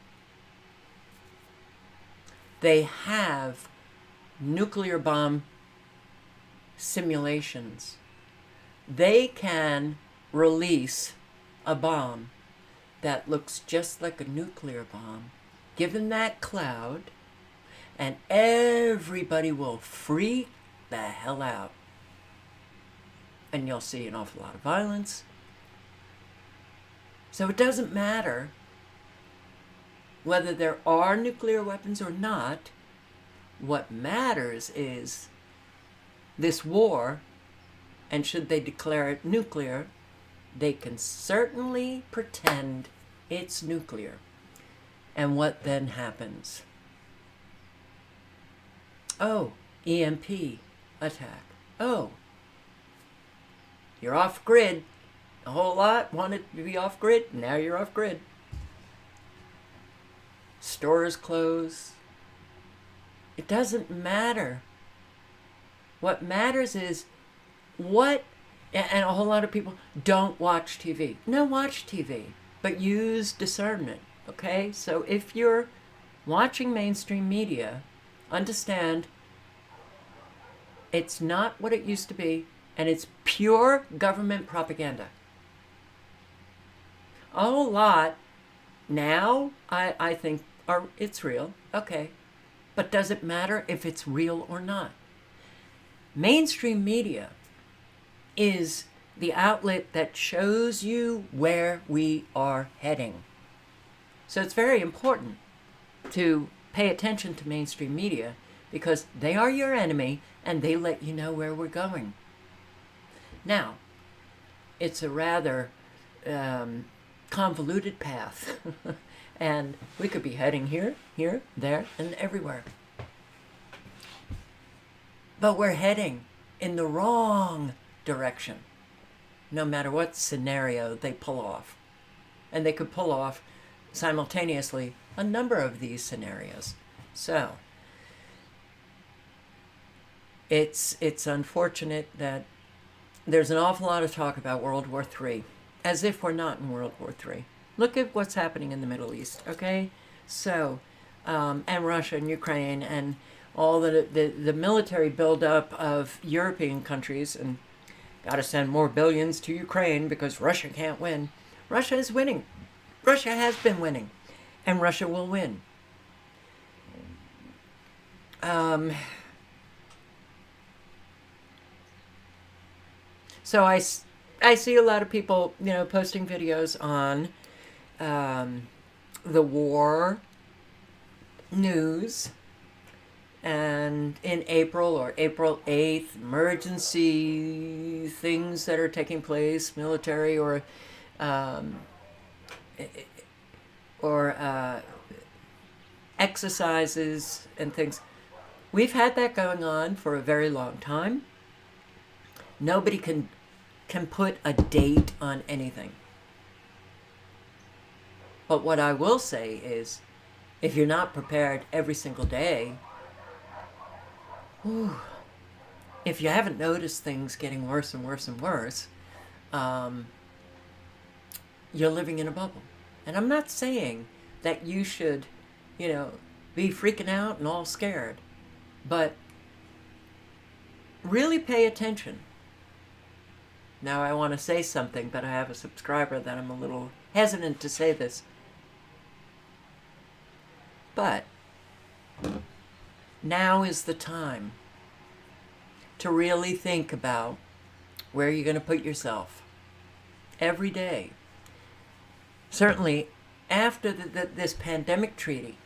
They have nuclear bomb simulations. They can release a bomb that looks just like a nuclear bomb, given that cloud, and everybody will freak the hell out. And you'll see an awful lot of violence. So it doesn't matter whether there are nuclear weapons or not. What matters is this war, and should they declare it nuclear, they can certainly pretend it's nuclear. And what then happens? Oh, EMP attack. Oh, you're off grid. A whole lot wanted to be off grid. Now you're off grid. Stores close. It doesn't matter. What matters is what, and a whole lot of people don't watch TV. No, watch TV, but use discernment, okay? So if you're watching mainstream media, understand it's not what it used to be, and it's pure government propaganda. A whole lot now, I think, it's real, okay. But does it matter if it's real or not? Mainstream media is the outlet that shows you where we are heading. So it's very important to pay attention to mainstream media because they are your enemy and they let you know where we're going. Now, it's a rather convoluted path. And we could be heading here, here, there, and everywhere. But we're heading in the wrong direction, no matter what scenario they pull off. And they could pull off simultaneously a number of these scenarios. So, it's unfortunate that there's an awful lot of talk about World War III, as if we're not in World War III. Look at what's happening in the Middle East, okay? So, and Russia and Ukraine and all the military buildup of European countries, and got to send more billions to Ukraine because Russia can't win. Russia is winning. Russia has been winning, and Russia will win. So I see a lot of people, posting videos on the war news, and in April or April 8th, emergency things that are taking place, military or exercises and things. We've had that going on for a very long time. Nobody can put a date on anything. But what I will say is, if you're not prepared every single day, if you haven't noticed things getting worse and worse and worse, you're living in a bubble. And I'm not saying that you should, be freaking out and all scared, but really pay attention. Now I want to say something, but I have a subscriber that I'm a little hesitant to say this. But now is the time to really think about where you're going to put yourself every day. Certainly after this pandemic treaty,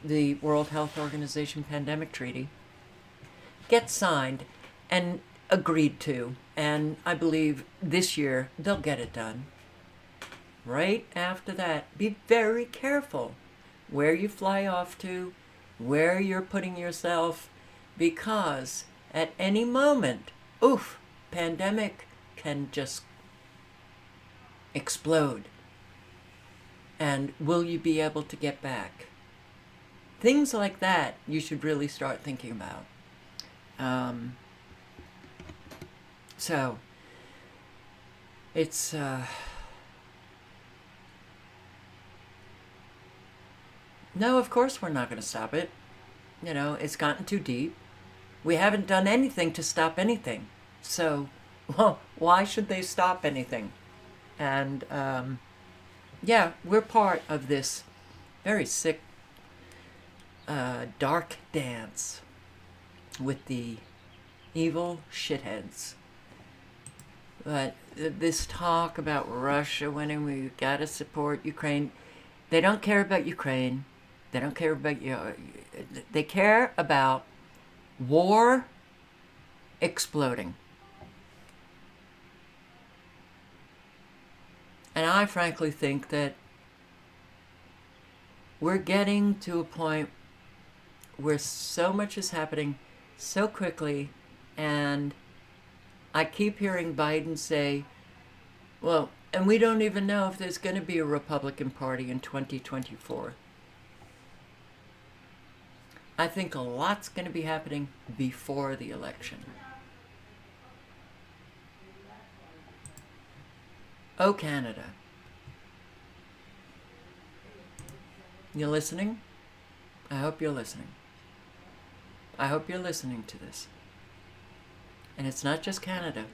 the World Health Organization pandemic treaty, gets signed and agreed to, and I believe this year they'll get it done. Right after that, be very careful where you fly off to, where you're putting yourself, because at any moment, pandemic can just explode. And will you be able to get back? Things like that you should really start thinking about. So it's no, of course we're not going to stop it. You know, it's gotten too deep. We haven't done anything to stop anything. So, well, why should they stop anything? And yeah, we're part of this very sick, dark dance with the evil shitheads. But this talk about Russia winning, we gotta support Ukraine. They don't care about Ukraine. They don't care about you. They care about war exploding. And I frankly think that we're getting to a point where so much is happening so quickly, and I keep hearing Biden say, well, and we don't even know if there's going to be a Republican Party in 2024. I think a lot's going to be happening before the election. Oh, Canada. You listening? I hope you're listening. I hope you're listening to this. And it's not just Canada,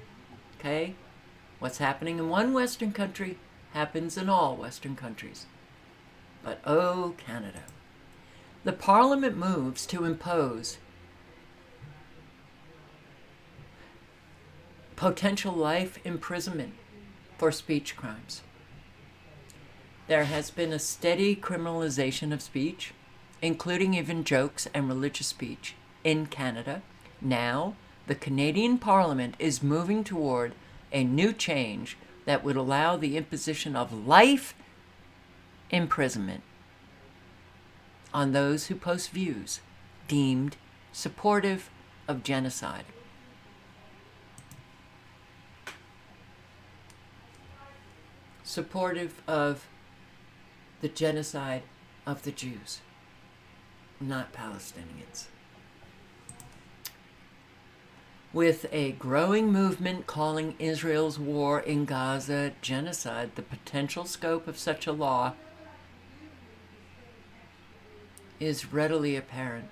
okay? What's happening in one Western country happens in all Western countries. But oh, Canada. The Parliament moves to impose potential life imprisonment for speech crimes. There has been a steady criminalization of speech, including even jokes and religious speech, in Canada. Now, the Canadian Parliament is moving toward a new change that would allow the imposition of life imprisonment on those who post views deemed supportive of genocide. Supportive of the genocide of the Jews, not Palestinians. With a growing movement calling Israel's war in Gaza genocide, the potential scope of such a law is readily apparent.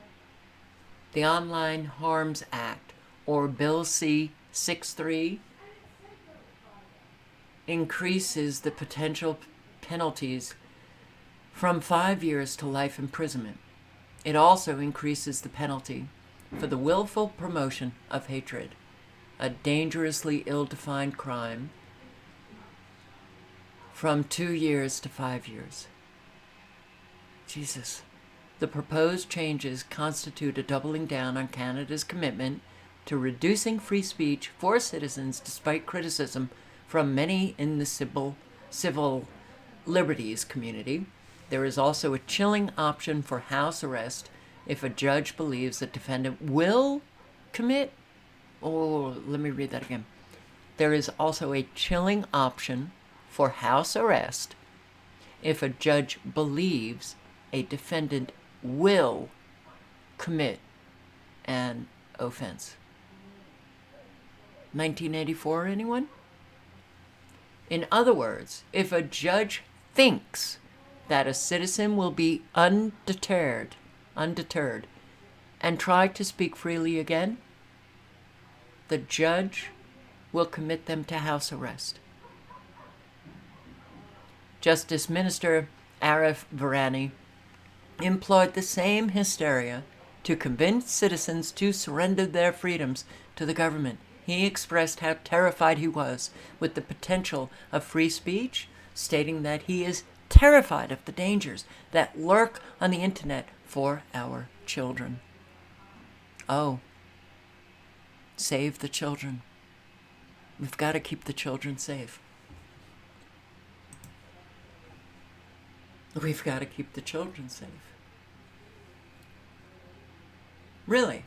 The Online Harms Act, or Bill C-63, increases the potential penalties from 5 years to life imprisonment. It also increases the penalty for the willful promotion of hatred, a dangerously ill-defined crime, from 2 years to 5 years. Jesus. The proposed changes constitute a doubling down on Canada's commitment to reducing free speech for citizens despite criticism from many in the civil liberties community. There is also a chilling option for house arrest if a judge believes the defendant will commit. Oh, let me read that again. There is also a chilling option for house arrest if a judge believes a defendant will commit an offense. 1984, anyone? In other words, if a judge thinks that a citizen will be undeterred, and try to speak freely again, the judge will commit them to house arrest. Justice Minister Arif Virani employed the same hysteria to convince citizens to surrender their freedoms to the government. He expressed how terrified he was with the potential of free speech, stating that he is terrified of the dangers that lurk on the internet for our children. Oh, save the children. We've got to keep the children safe. We've got to keep the children safe. Really.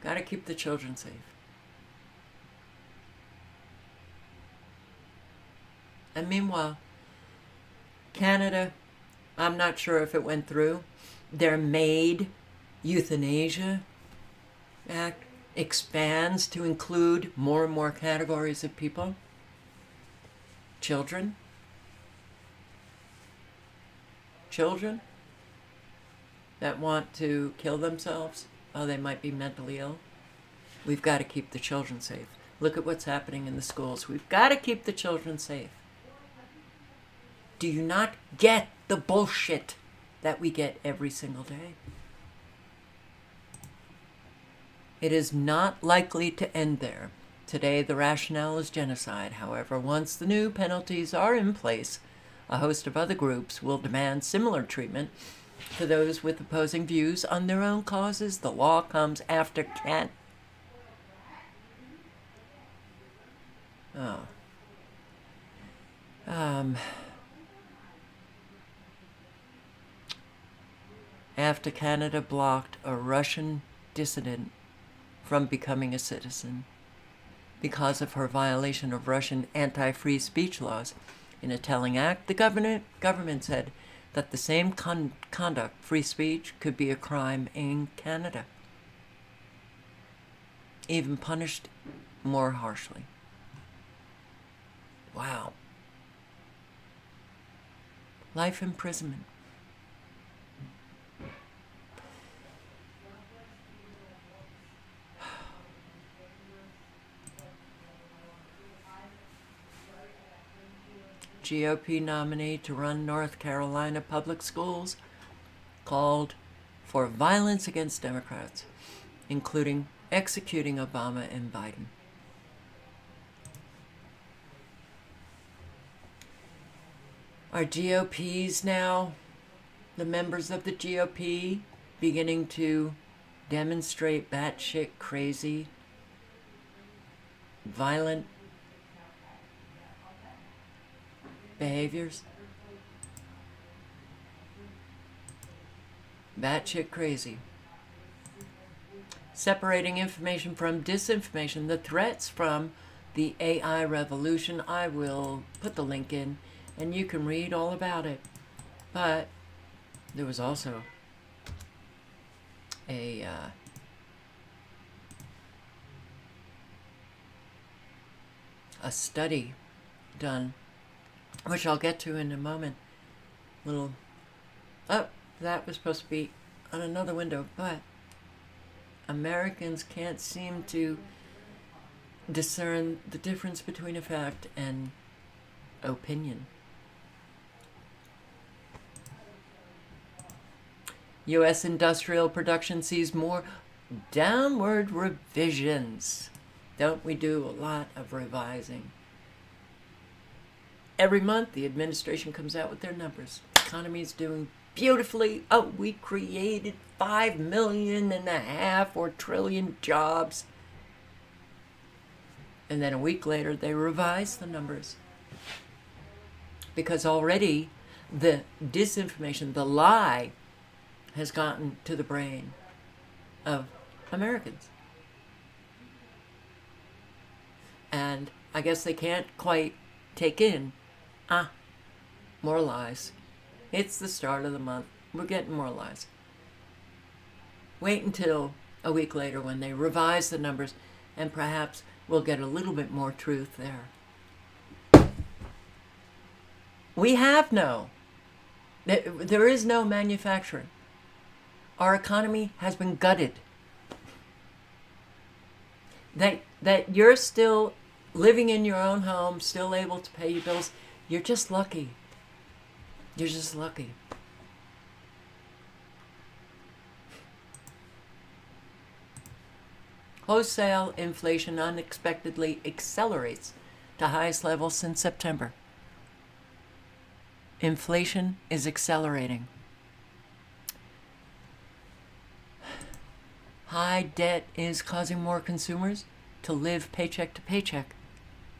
Got to keep the children safe. And meanwhile, Canada, I'm not sure if it went through, their MAID Euthanasia Act expands to include more and more categories of people. Children. Children that want to kill themselves. Oh, they might be mentally ill. We've got to keep the children safe. Look at what's happening in the schools. We've got to keep the children safe. Do you not get the bullshit that we get every single day? It is not likely to end there. Today, the rationale is genocide. However, once the new penalties are in place, a host of other groups will demand similar treatment to those with opposing views on their own causes. The law comes after after Canada blocked a Russian dissident from becoming a citizen because of her violation of Russian anti-free speech laws. In a telling act, the government said that the same conduct, free speech, could be a crime in Canada, even punished more harshly. Wow. Life imprisonment. GOP nominee to run North Carolina public schools called for violence against Democrats, including executing Obama and Biden. Are GOPs now, the members of the GOP, beginning to demonstrate batshit crazy, violent behaviors? Batshit crazy. Separating information from disinformation, the threats from the AI revolution. I will put the link in and you can read all about it. But there was also a study done, which I'll get to in a moment. That was supposed to be on another window, but Americans can't seem to discern the difference between a fact and opinion. U.S. industrial production sees more downward revisions. Don't we do a lot of revising? Every month, the administration comes out with their numbers. The economy is doing beautifully. Oh, we created 5.5 million or trillion jobs. And then a week later, they revise the numbers. Because already the disinformation, the lie, has gotten to the brain of Americans. And I guess they can't quite take in, more lies. It's the start of the month. We're getting more lies. Wait until a week later when they revise the numbers and perhaps we'll get a little bit more truth there. We have there is no manufacturing. Our economy has been gutted. That you're still living in your own home, still able to pay your bills, you're just lucky. You're just lucky. Wholesale inflation unexpectedly accelerates to highest levels since September. Inflation is accelerating. High debt is causing more consumers to live paycheck to paycheck.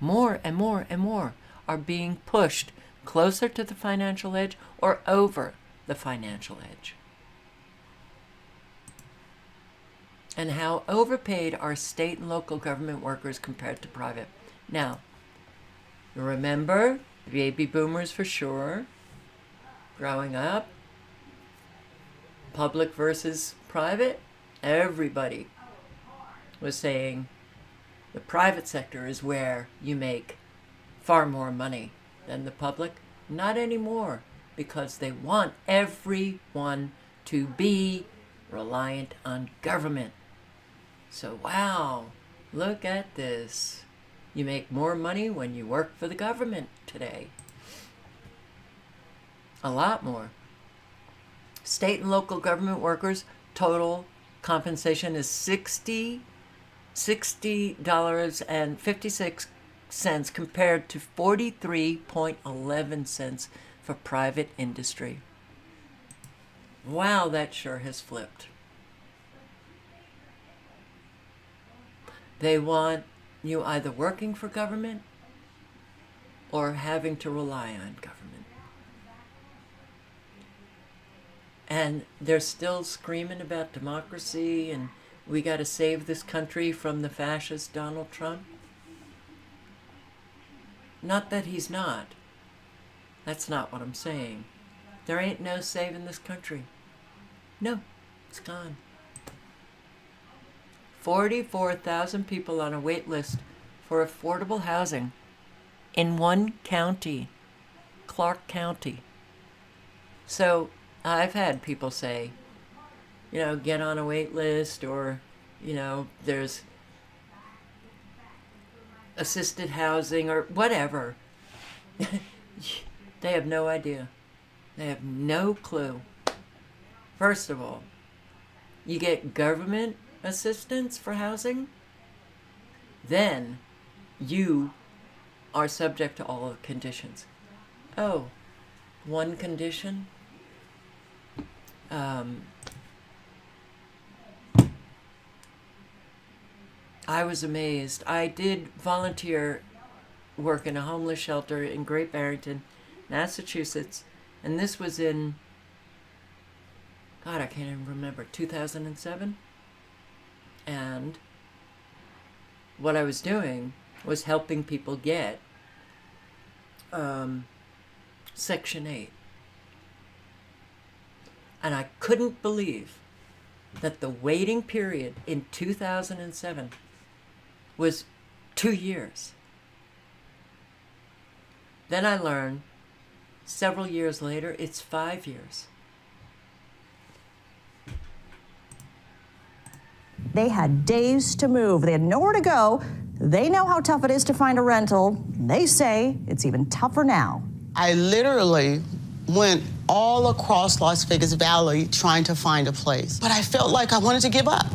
More and more and more are being pushed closer to the financial edge or over the financial edge. And how overpaid are state and local government workers compared to private. Now, remember, baby boomers for sure, growing up, public versus private, everybody was saying the private sector is where you make far more money than the public. Not anymore, because they want everyone to be reliant on government. So, wow, look at this. You make more money when you work for the government today. A lot more. State and local government workers, total compensation is $60.56 compared to 43.11 cents for private industry. Wow, that sure has flipped. They want you either working for government or having to rely on government. And they're still screaming about democracy and we got to save this country from the fascist Donald Trump. Not that he's not. That's not what I'm saying. There ain't no saving this country. No, it's gone. 44,000 people on a wait list for affordable housing in one county, Clark County. So I've had people say, get on a wait list, or, there's assisted housing or whatever. They have no idea. They have no clue. First of all, you get government assistance for housing, then you are subject to all of the conditions. Oh, one condition? I was amazed. I did volunteer work in a homeless shelter in Great Barrington, Massachusetts, and this was in, God, I can't even remember, 2007? And what I was doing was helping people get Section 8. And I couldn't believe that the waiting period in 2007 was 2 years. Then I learned several years later, it's 5 years. They had days to move. They had nowhere to go. They know how tough it is to find a rental. They say it's even tougher now. I literally went all across Las Vegas Valley trying to find a place. But I felt like I wanted to give up.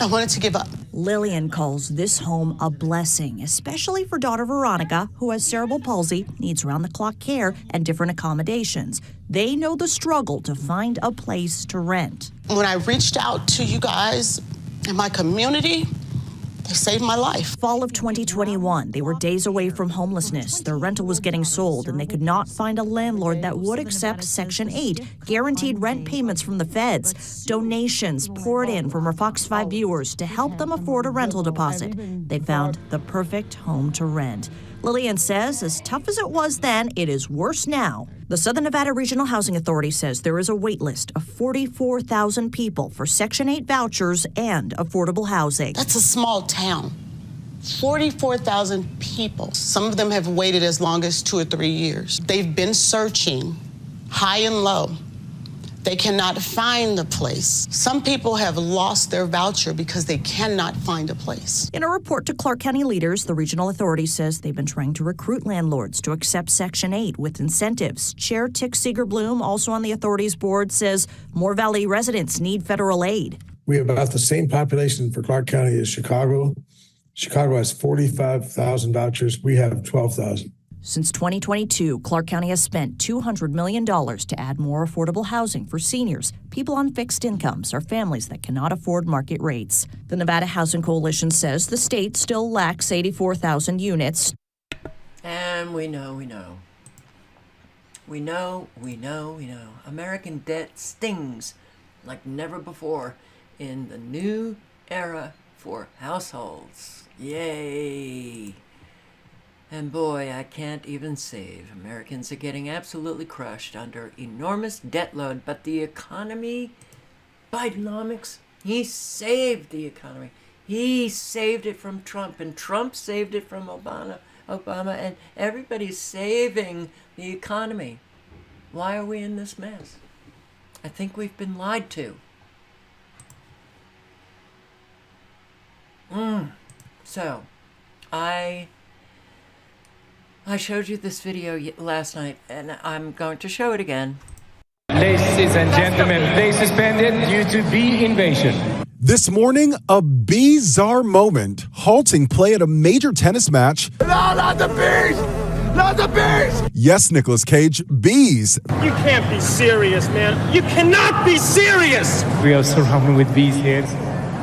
I wanted to give up. Lillian calls this home a blessing, especially for daughter Veronica, who has cerebral palsy, needs round-the-clock care and different accommodations. They know the struggle to find a place to rent. When I reached out to you guys in my community, they saved my life. Fall of 2021, they were days away from homelessness. Their rental was getting sold, and they could not find a landlord that would accept Section 8, guaranteed rent payments from the feds. Donations poured in from our Fox 5 viewers to help them afford a rental deposit. They found the perfect home to rent. Lillian says, as tough as it was then, it is worse now. The Southern Nevada Regional Housing Authority says there is a wait list of 44,000 people for Section 8 vouchers and affordable housing. That's a small town. 44,000 people. Some of them have waited as long as 2 or 3 years. They've been searching high and low. They cannot find the place. Some people have lost their voucher because they cannot find a place. In a report to Clark County leaders, the regional authority says they've been trying to recruit landlords to accept Section 8 with incentives. Chair Tick Seeger-Bloom, also on the authority's board, says Moore Valley residents need federal aid. We have about the same population for Clark County as Chicago. Chicago has 45,000 vouchers. We have 12,000. Since 2022, Clark County has spent $200 million to add more affordable housing for seniors, people on fixed incomes, or families that cannot afford market rates. The Nevada Housing Coalition says the state still lacks 84,000 units. And we know. We know. American debt stings like never before in the new era for households. Yay! And boy, I can't even save. Americans are getting absolutely crushed under enormous debt load, but the economy, Bidenomics, he saved the economy. He saved it from Trump, and Trump saved it from Obama, and everybody's saving the economy. Why are we in this mess? I think we've been lied to. So, I showed you this video last night, and I'm going to show it again. Ladies and gentlemen, they suspended due to bee invasion. This morning, a bizarre moment halting play at a major tennis match. No, not the bees! Not the bees! Yes, Nicolas Cage, bees. You can't be serious, man. You cannot be serious! We are surrounded with bees here.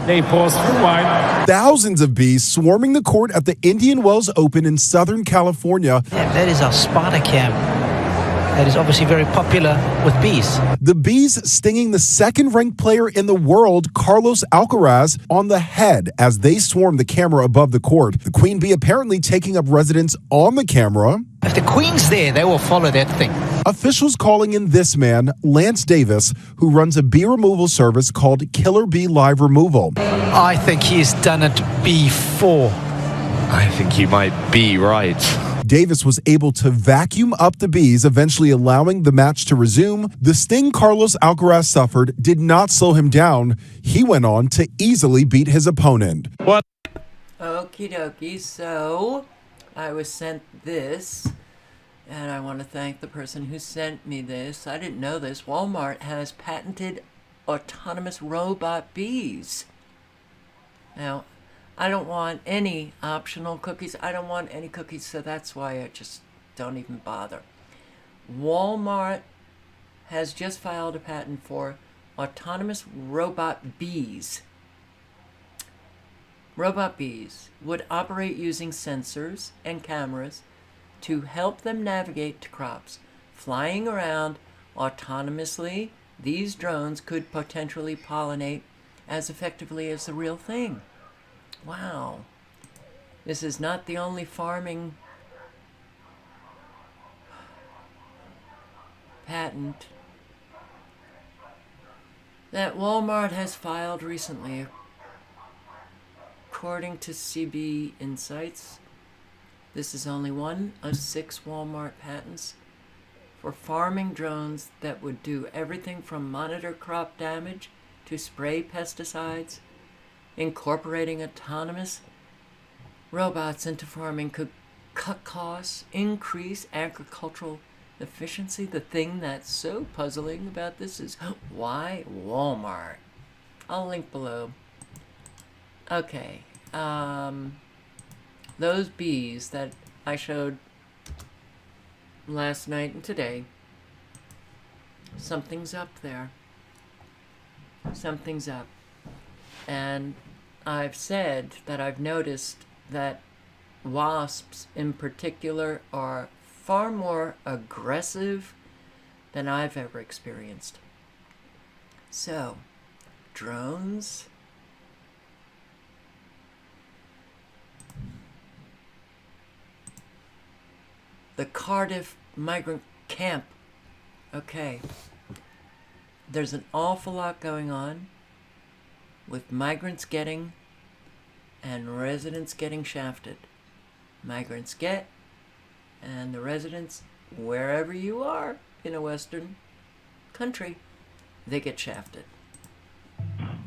They pause for a while. Thousands of bees swarming the court at the Indian Wells Open in Southern California. Yeah, that is our Sparta camp. That is obviously very popular with bees. The bees stinging the second-ranked player in the world, Carlos Alcaraz, on the head as they swarm the camera above the court. The queen bee apparently taking up residence on the camera. If the queen's there, they will follow that thing. Officials calling in this man, Lance Davis, who runs a bee removal service called Killer Bee Live Removal. I think he's done it before. I think you might be right. Davis was able to vacuum up the bees, eventually allowing the match to resume. The sting Carlos Alcaraz suffered did not slow him down. He went on to easily beat his opponent. What? Okie dokie, so I was sent this, and I want to thank the person who sent me this. I didn't know this. Walmart has patented autonomous robot bees. Now, I don't want any optional cookies. I don't want any cookies, so that's why I just don't even bother. Walmart has just filed a patent for autonomous robot bees. Robot bees would operate using sensors and cameras to help them navigate to crops. Flying around autonomously, these drones could potentially pollinate as effectively as the real thing. Wow. This is not the only farming patent that Walmart has filed recently. According to CB Insights, this is only one of 6 Walmart patents for farming drones that would do everything from monitor crop damage to spray pesticides. Incorporating autonomous robots into farming could cut costs, increase agricultural efficiency. The thing that's so puzzling about this is why Walmart? I'll link below. Okay, those bees that I showed last night and today, something's up there. Something's up. And I've said that I've noticed that wasps in particular are far more aggressive than I've ever experienced. So, drones. The Cardiff migrant camp. Okay. There's an awful lot going on with migrants getting and residents getting shafted. Migrants get, and the residents, wherever you are in a Western country, they get shafted.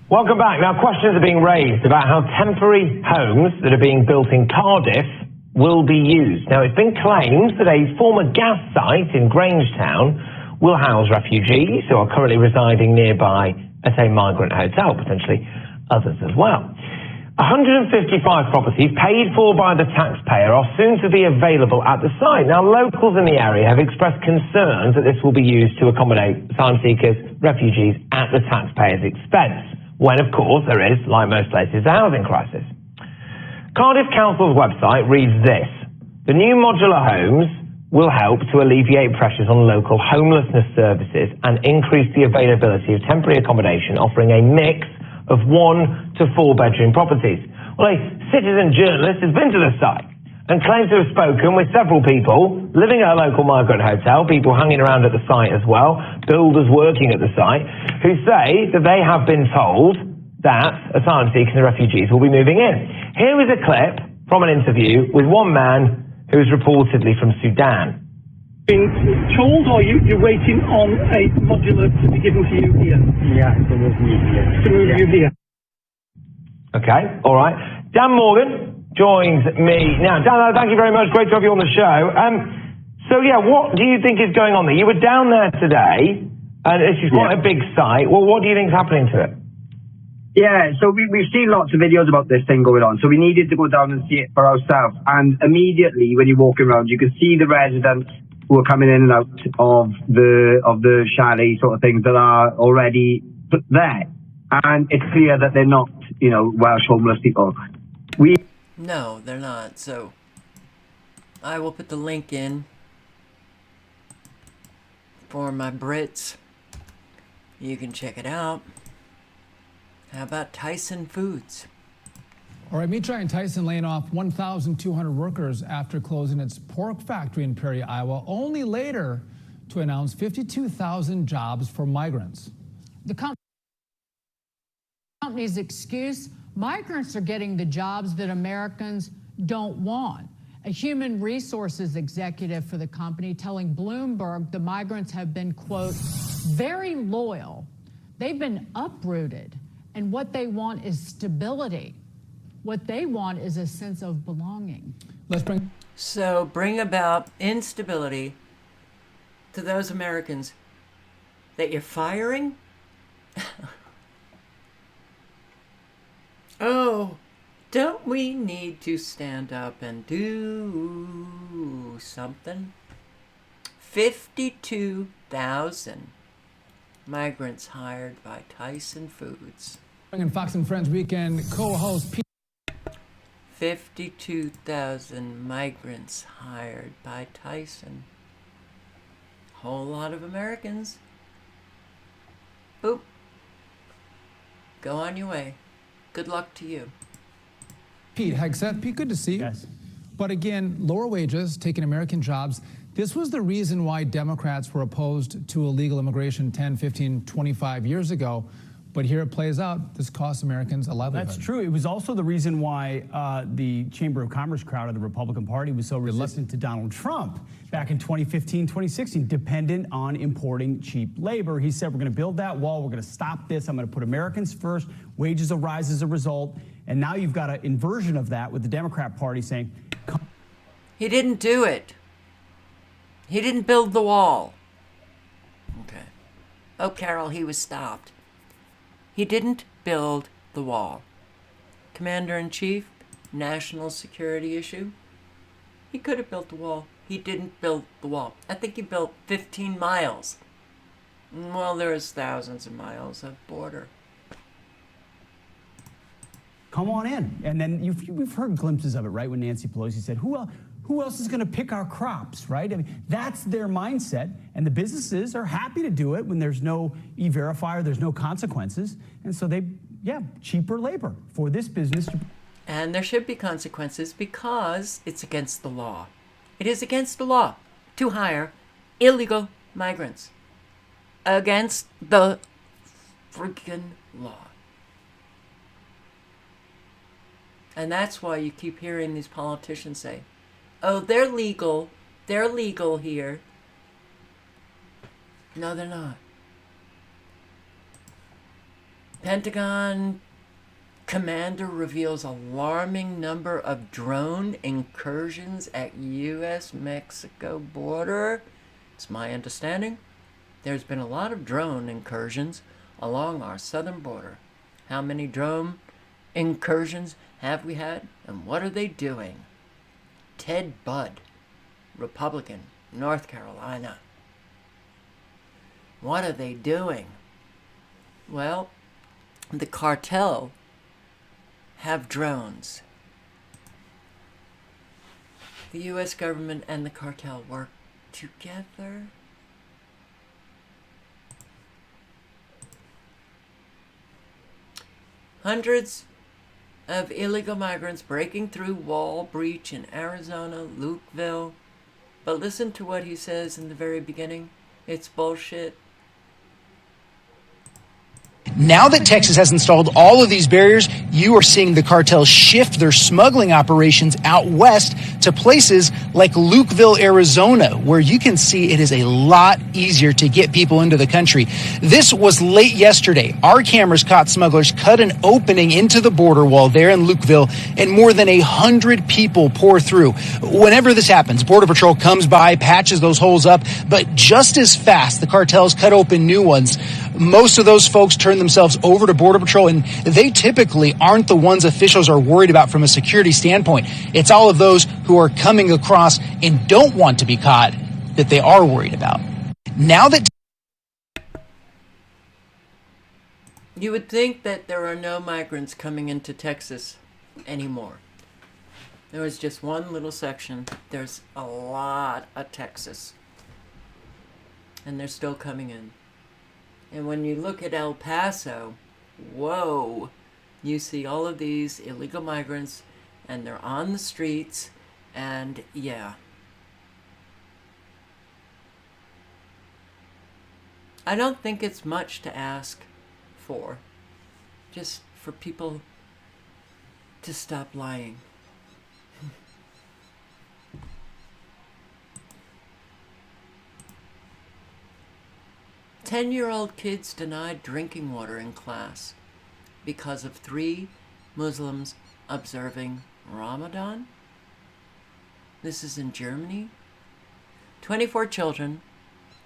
Welcome back. Now, questions are being raised about how temporary homes that are being built in Cardiff will be used. Now, it's been claimed that a former gas site in Grangetown will house refugees who are currently residing nearby at a migrant hotel, potentially others as well. 155 properties paid for by the taxpayer are soon to be available at the site. Now, locals in the area have expressed concerns that this will be used to accommodate asylum seekers, refugees at the taxpayer's expense, when, of course, there is, like most places, a housing crisis. Cardiff Council's website reads this: the new modular homes will help to alleviate pressures on local homelessness services and increase the availability of temporary accommodation, offering a mix of 1 to 4 bedroom properties. Well, a citizen journalist has been to the site and claims to have spoken with several people living at a local migrant hotel, people hanging around at the site as well, builders working at the site, who say that they have been told that asylum seekers and refugees will be moving in. Here is a clip from an interview with one man who is reportedly from Sudan. Been told, or you're waiting on a modular to be given to you here? Yeah, to move me here. To move you here. Okay, all right. Dan Morgan joins me now. Dan, thank you very much. Great to have you on the show. So, yeah, what do you think is going on there? You were down there today, and this is quite a big site. Well, what do you think is happening to it? Yeah, so we've seen lots of videos about this thing going on, so we needed to go down and see it for ourselves. And immediately, when you're walking around, you can see the residents who are coming in and out of the chalet sort of things that are already there. And it's clear that they're not, Welsh homeless people. No, they're not. So I will put the link in for my Brits. You can check it out. How about Tyson Foods? All right, meat giant Tyson laying off 1,200 workers after closing its pork factory in Perry, Iowa, only later to announce 52,000 jobs for migrants. The company's excuse, migrants are getting the jobs that Americans don't want. A human resources executive for the company telling Bloomberg the migrants have been, quote, very loyal. They've been uprooted, and what they want is stability. What they want is a sense of belonging. So bring about instability to those Americans that you're firing? Oh, don't we need to stand up and do something? 52,000 migrants hired by Tyson Foods. And Fox and Friends Weekend co-host Pete. 52,000 migrants hired by Tyson. Whole lot of Americans. Boop. Go on your way. Good luck to you. Pete Hegseth. Pete, good to see you. Yes. But again, lower wages, taking American jobs. This was the reason why Democrats were opposed to illegal immigration 10, 15, 25 years ago. But here it plays out. This costs Americans a livelihood. That's true. It was also the reason why the Chamber of Commerce crowd of the Republican Party was so resistant to Donald Trump back in 2015, 2016, dependent on importing cheap labor. He said, we're going to build that wall. We're going to stop this. I'm going to put Americans first. Wages will rise as a result. And now you've got an inversion of that with the Democrat Party saying... He didn't do it. He didn't build the wall. Okay. Oh, Carol, he was stopped. He didn't build the wall. Commander-in-Chief, national security issue. He could have built the wall. He didn't build the wall. I think he built 15 miles. Well, there is thousands of miles of border. Come on in. And then we've heard glimpses of it, right? When Nancy Pelosi said, who else is going to pick our crops, right? I mean, that's their mindset. And the businesses are happy to do it when there's no E-Verifier, there's no consequences. And so cheaper labor for this business. And there should be consequences because it's against the law. It is against the law to hire illegal migrants. Against the freaking law. And that's why you keep hearing these politicians say, oh, they're legal here. No, they're not. Pentagon commander reveals alarming number of drone incursions at U.S.-Mexico border. It's my understanding there's been a lot of drone incursions along our southern border. How many drone incursions have we had, and what are they doing? Ted Budd, Republican, North Carolina. What are they doing? Well, the cartel have drones. The U.S. government and the cartel work together. Hundreds of illegal migrants breaking through wall breach in Arizona, Lukeville. But listen to what he says in the very beginning. It's bullshit. Now that Texas has installed all of these barriers, you are seeing the cartels shift their smuggling operations out west to places like Lukeville, Arizona, where you can see it is a lot easier to get people into the country. This was late yesterday. Our cameras caught smugglers cut an opening into the border wall there in Lukeville, and more than 100 people pour through. Whenever this happens, Border Patrol comes by, patches those holes up, but just as fast, the cartels cut open new ones. Most of those folks turn themselves over to Border Patrol, and they typically aren't the ones officials are worried about from a security standpoint. It's all of those who are coming across and don't want to be caught that they are worried about. Now that you would think that there are no migrants coming into Texas anymore. There was just one little section. There's a lot of Texas. And they're still coming in. And when you look at El Paso, whoa, you see all of these illegal migrants, and they're on the streets, and yeah. I don't think it's much to ask for, just for people to stop lying. 10-year-old kids denied drinking water in class because of 3 Muslims observing Ramadan. This is in Germany. 24 children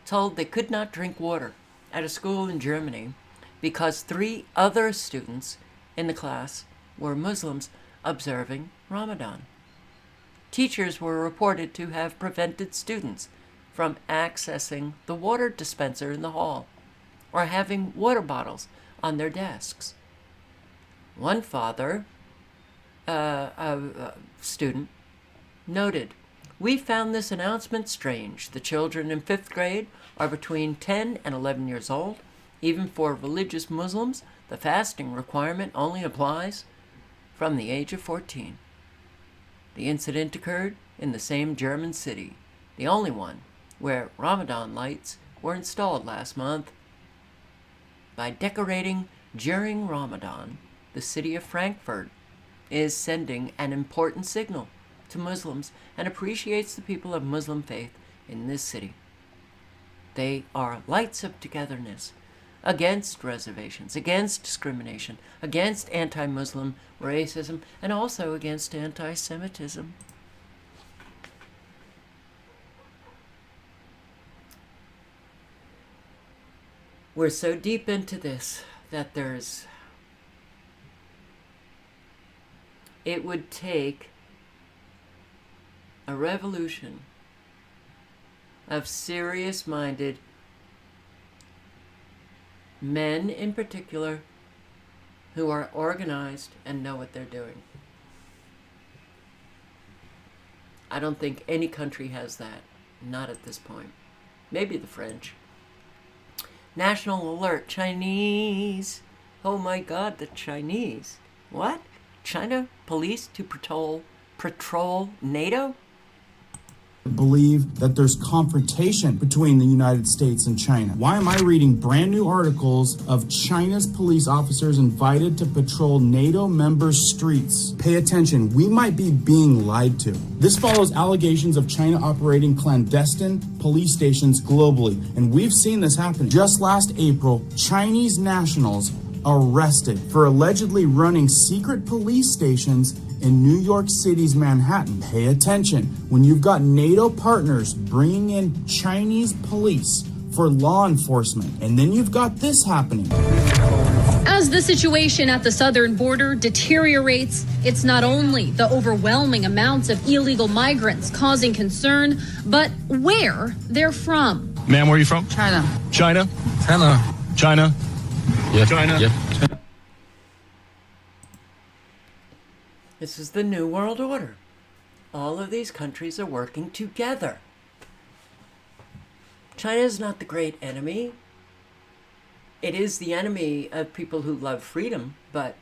told they could not drink water at a school in Germany because 3 other students in the class were Muslims observing Ramadan. Teachers were reported to have prevented students from accessing the water dispenser in the hall or having water bottles on their desks. One father, a student, noted, "We found this announcement strange. The children in 5th grade are between 10 and 11 years old. Even for religious Muslims, the fasting requirement only applies from the age of 14. The incident occurred in the same German city, the only one where Ramadan lights were installed last month. By decorating during Ramadan, the city of Frankfurt is sending an important signal to Muslims and appreciates the people of Muslim faith in this city. They are lights of togetherness against reservations, against discrimination, against anti-Muslim racism, and also against anti-Semitism." We're so deep into this that it would take a revolution of serious-minded men in particular who are organized and know what they're doing. I don't think any country has that. Not at this point. Maybe the French. National alert, Chinese. Oh my God, the Chinese. What? China police to patrol NATO? Believe that there's confrontation between the United States and China. Why am I reading brand new articles of China's police officers invited to patrol NATO members' streets? Pay attention, we might be being lied to. This follows allegations of China operating clandestine police stations globally, and we've seen this happen. Just last April, Chinese nationals arrested for allegedly running secret police stations in New York City's Manhattan. Pay attention. When you've got NATO partners bringing in Chinese police for law enforcement, and then you've got this happening. As the situation at the southern border deteriorates, it's not only the overwhelming amounts of illegal migrants causing concern, but where they're from. Ma'am, where are you from? China. China? China? Yep. China? Yep. This is the New World Order. All of these countries are working together. China is not the great enemy. It is the enemy of people who love freedom, but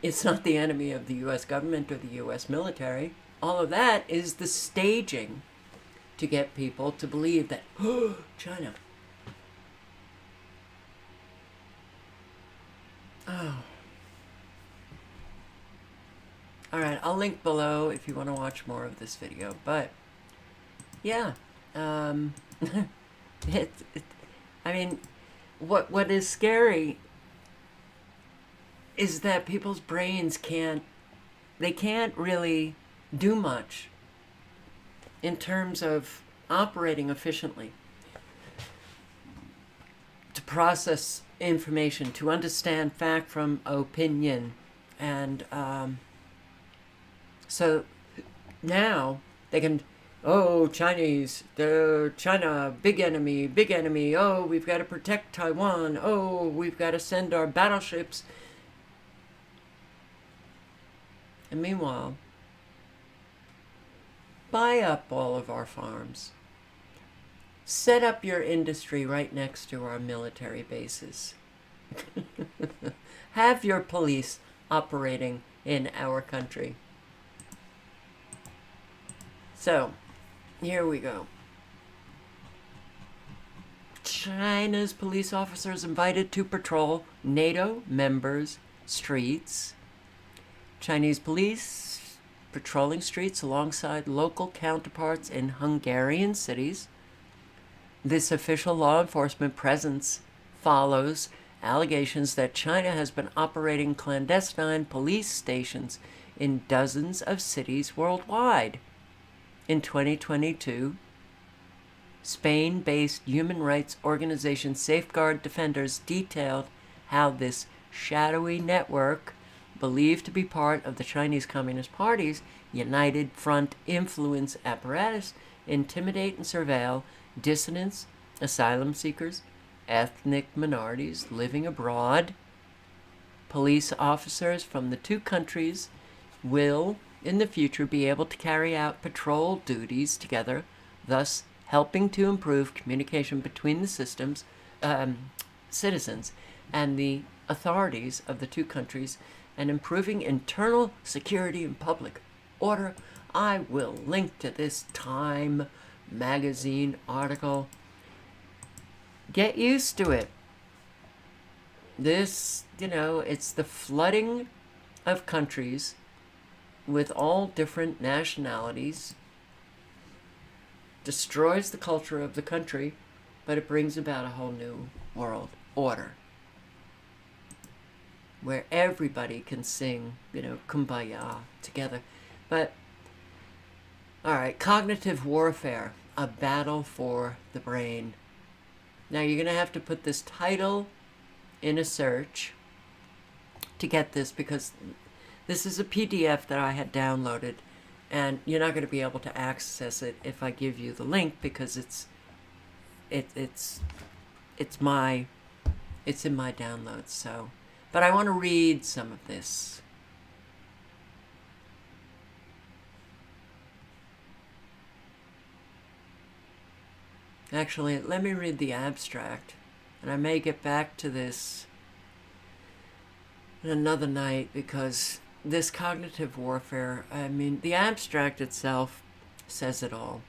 it's not the enemy of the U.S. government or the U.S. military. All of that is the staging to get people to believe that, oh, China. Oh. All right, I'll link below if you want to watch more of this video. But, yeah. I mean, what is scary is that people's brains can't really do much in terms of operating efficiently, to process information, to understand fact from opinion. And so now they can, oh, Chinese, China, big enemy, oh, we've got to protect Taiwan, oh, we've got to send our battleships. And meanwhile, buy up all of our farms. Set up your industry right next to our military bases. Have your police operating in our country. So, here we go. China's police officers invited to patrol NATO members' streets. Chinese police patrolling streets alongside local counterparts in Hungarian cities. This official law enforcement presence follows allegations that China has been operating clandestine police stations in dozens of cities worldwide. In 2022, Spain-based human rights organization Safeguard Defenders detailed how this shadowy network, believed to be part of the Chinese Communist Party's United Front influence apparatus, intimidate and surveil dissidents, asylum seekers, ethnic minorities living abroad. Police officers from the two countries will, in the future, be able to carry out patrol duties together, thus helping to improve communication between the citizens and the authorities of the two countries, and improving internal security and public order. I will link to this Time magazine article. Get used to it. This, it's the flooding of countries with all different nationalities, destroys the culture of the country, but it brings about a whole new world order where everybody can sing, kumbaya together. But, all right, cognitive warfare, a battle for the brain. Now you're going to have to put this title in a search to get this, because this is a PDF that I had downloaded, and you're not going to be able to access it if I give you the link, because it's in my downloads. So, but I want to read some of this. Actually, let me read the abstract, and I may get back to this another night, because this cognitive warfare, the abstract itself says it all.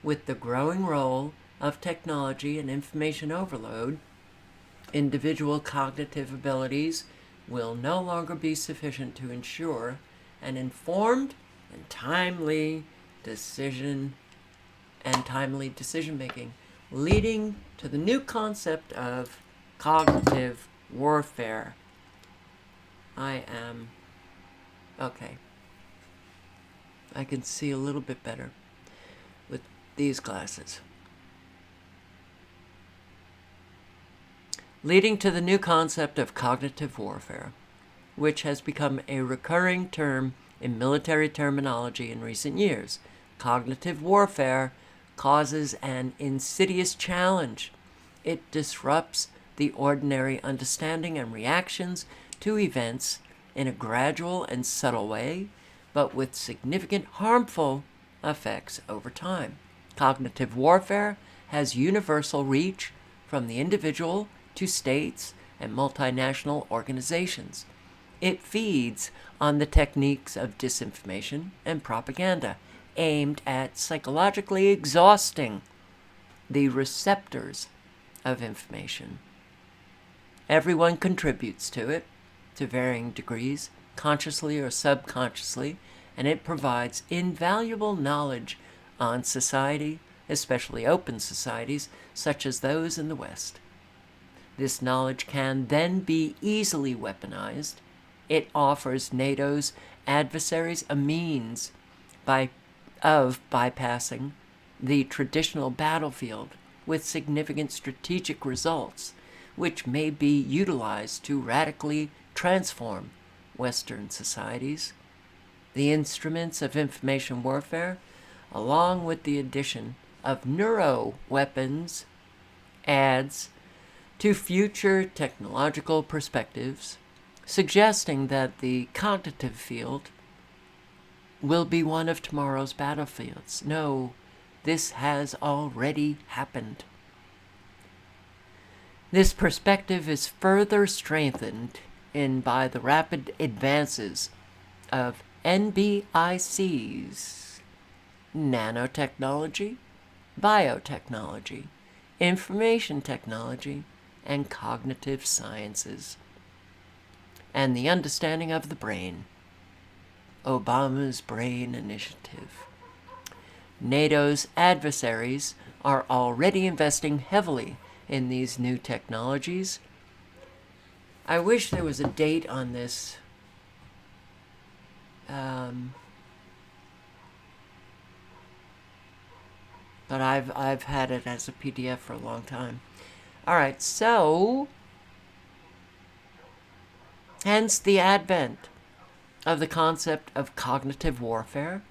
With the growing role of technology and information overload, individual cognitive abilities will no longer be sufficient to ensure an informed and timely decision-making, leading to the new concept of cognitive warfare. Okay. I can see a little bit better with these glasses. Leading to the new concept of cognitive warfare, which has become a recurring term in military terminology in recent years. Cognitive warfare causes an insidious challenge. It disrupts the ordinary understanding and reactions to events in a gradual and subtle way, but with significant harmful effects over time. Cognitive warfare has universal reach from the individual to states and multinational organizations. It feeds on the techniques of disinformation and propaganda aimed at psychologically exhausting the receptors of information. Everyone contributes to it to varying degrees, consciously or subconsciously, and it provides invaluable knowledge on society, especially open societies such as those in the West. This knowledge can then be easily weaponized. It offers NATO's adversaries a means of bypassing the traditional battlefield with significant strategic results, which may be utilized to radically transform Western societies. The instruments of information warfare, along with the addition of neuro-weapons, adds to future technological perspectives, suggesting that the cognitive field will be one of tomorrow's battlefields. No, this has already happened. This perspective is further strengthened by the rapid advances of NBIC's nanotechnology, biotechnology, information technology, and cognitive sciences, and the understanding of the brain. Obama's Brain Initiative. NATO's adversaries are already investing heavily in these new technologies. I wish there was a date on this. But I've had it as a PDF for a long time. All right, so hence the advent of the concept of cognitive warfare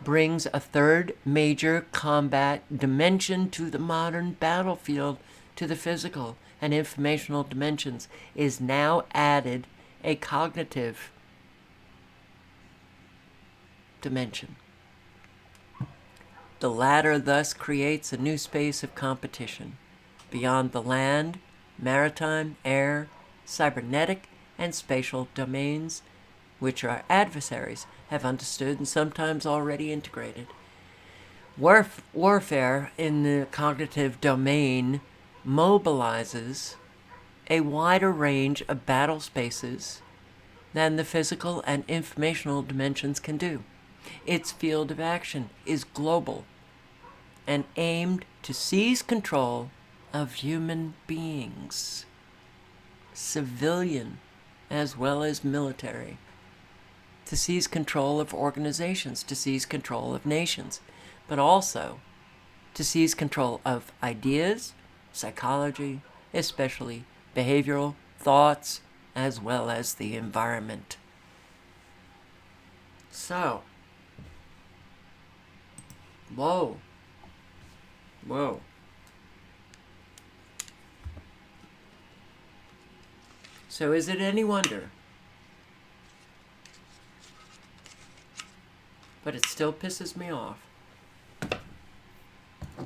brings a third major combat dimension to the modern battlefield, to the physical and informational dimensions, is now added a cognitive dimension. The latter thus creates a new space of competition beyond the land, maritime, air, cybernetic, and spatial domains, which our adversaries have understood and sometimes already integrated. Warfare in the cognitive domain mobilizes a wider range of battle spaces than the physical and informational dimensions can do. Its field of action is global and aimed to seize control of human beings, civilian as well as military, to seize control of organizations, to seize control of nations, but also to seize control of ideas, psychology, especially behavioral thoughts, as well as the environment. So, whoa. So is it any wonder? But it still pisses me off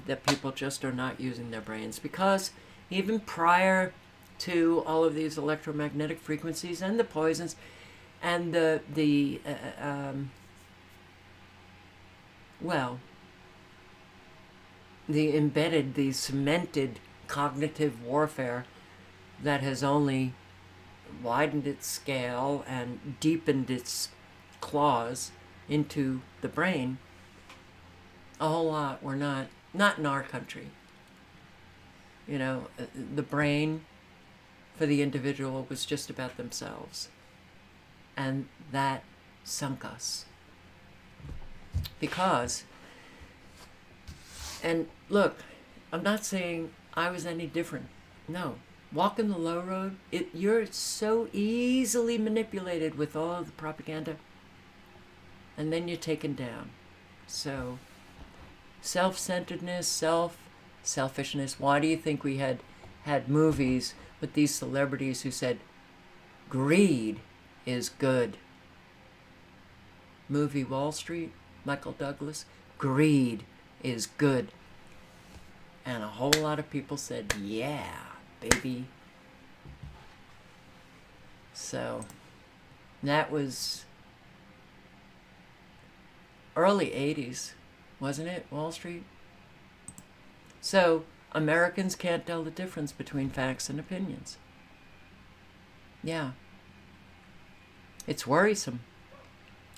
that people just are not using their brains, because even prior to all of these electromagnetic frequencies and the poisons and the embedded, the cemented cognitive warfare that has only widened its scale and deepened its claws into the brain, a whole lot were not in our country. You know, the brain for the individual was just about themselves, and that sunk us. Because, and look, I'm not saying I was any different. No. Walking the low road, you're so easily manipulated with all of the propaganda, and then you're taken down. So, self-centeredness, selfishness. Why do you think we had movies with these celebrities who said, greed is good? Movie Wall Street, Michael Douglas, greed is good. And a whole lot of people said, yeah, baby. So that was early 80s, wasn't it, Wall Street? So Americans can't tell the difference between facts and opinions. Yeah. It's worrisome.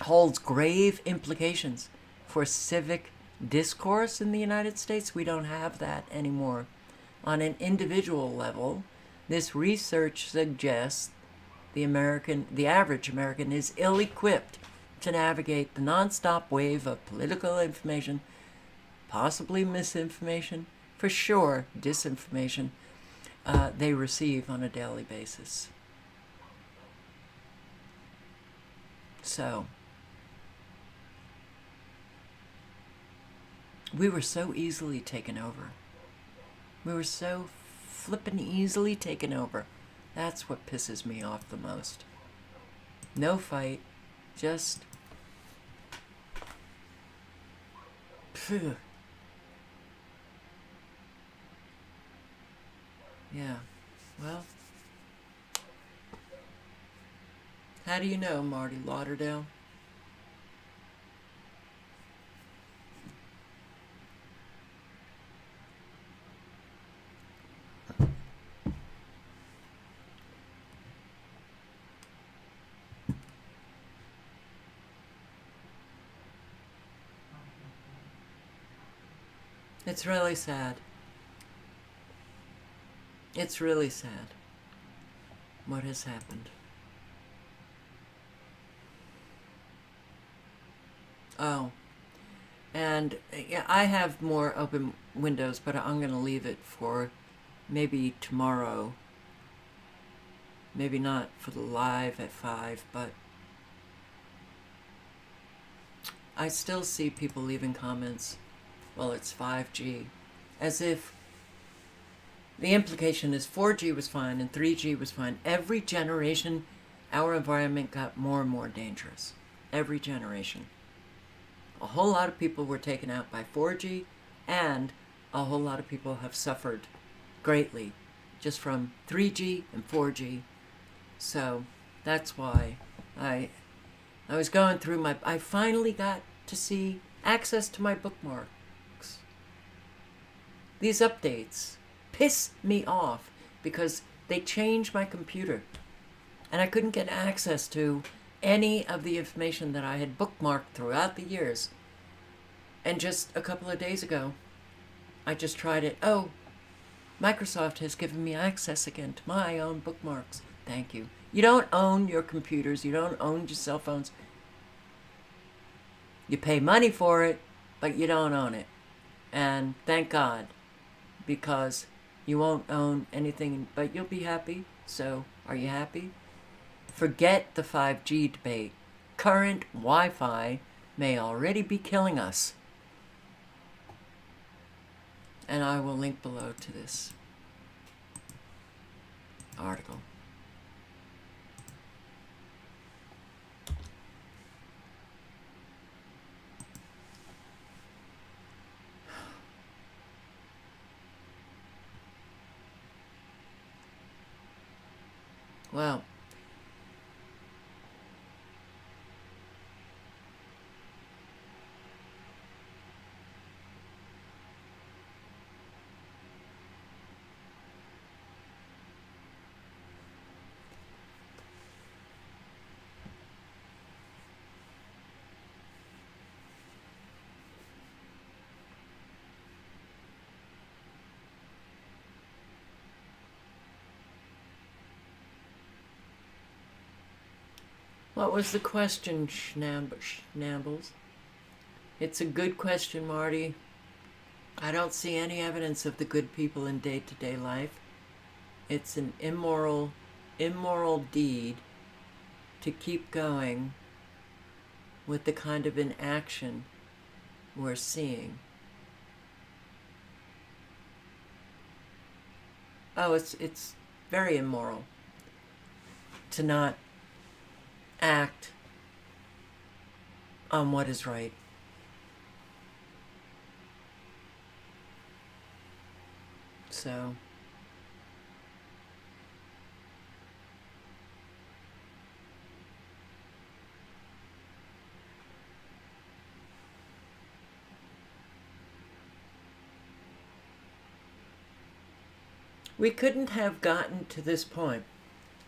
Holds grave implications for civic discourse in the United States. We don't have that anymore. On an individual level, this research suggests the average American is ill-equipped to navigate the nonstop wave of political information, possibly misinformation, for sure disinformation, they receive on a daily basis. So, we were so easily taken over. We were so flippin' easily taken over. That's what pisses me off the most. No fight, just... Phew. Yeah, well... How do you know, Marty Lauderdale? It's really sad. It's really sad what has happened. Oh, and yeah, I have more open windows, but I'm going to leave it for maybe tomorrow. Maybe not for the live at 5, but I still see people leaving comments, well, it's 5G, as if the implication is 4G was fine and 3G was fine. Every generation, our environment got more and more dangerous. Every generation. A whole lot of people were taken out by 4G, and a whole lot of people have suffered greatly just from 3G and 4G. So that's why I was going through I finally got to see access to my bookmarks. These updates piss me off because they changed my computer, and I couldn't get access to any of the information that I had bookmarked throughout the years. And just a couple of days ago, I just tried it. Oh, Microsoft has given me access again to my own bookmarks. Thank you. You don't own your computers. You don't own your cell phones. You pay money for it, but you don't own it. And thank God, because you won't own anything, but you'll be happy. So, are you happy? Forget the 5G debate. Current Wi-Fi may already be killing us. And I will link below to this article. Well, what was the question, Schnambles? It's a good question, Marty. I don't see any evidence of the good people in day-to-day life. It's an immoral deed to keep going with the kind of inaction we're seeing. Oh, it's very immoral to not act on what is right. So we couldn't have gotten to this point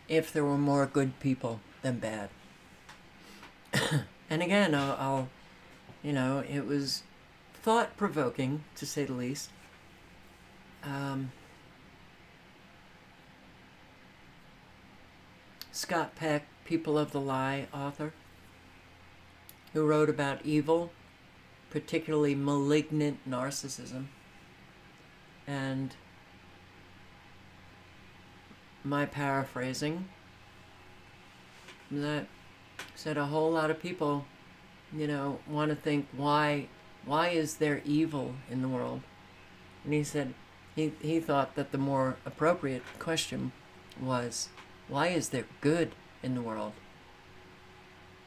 if there were more good people than bad. And again, I'll it was thought-provoking, to say the least. Scott Peck, People of the Lie author, who wrote about evil, particularly malignant narcissism, and my paraphrasing, that said a whole lot of people, want to think, why is there evil in the world? And he said he thought that the more appropriate question was, why is there good in the world?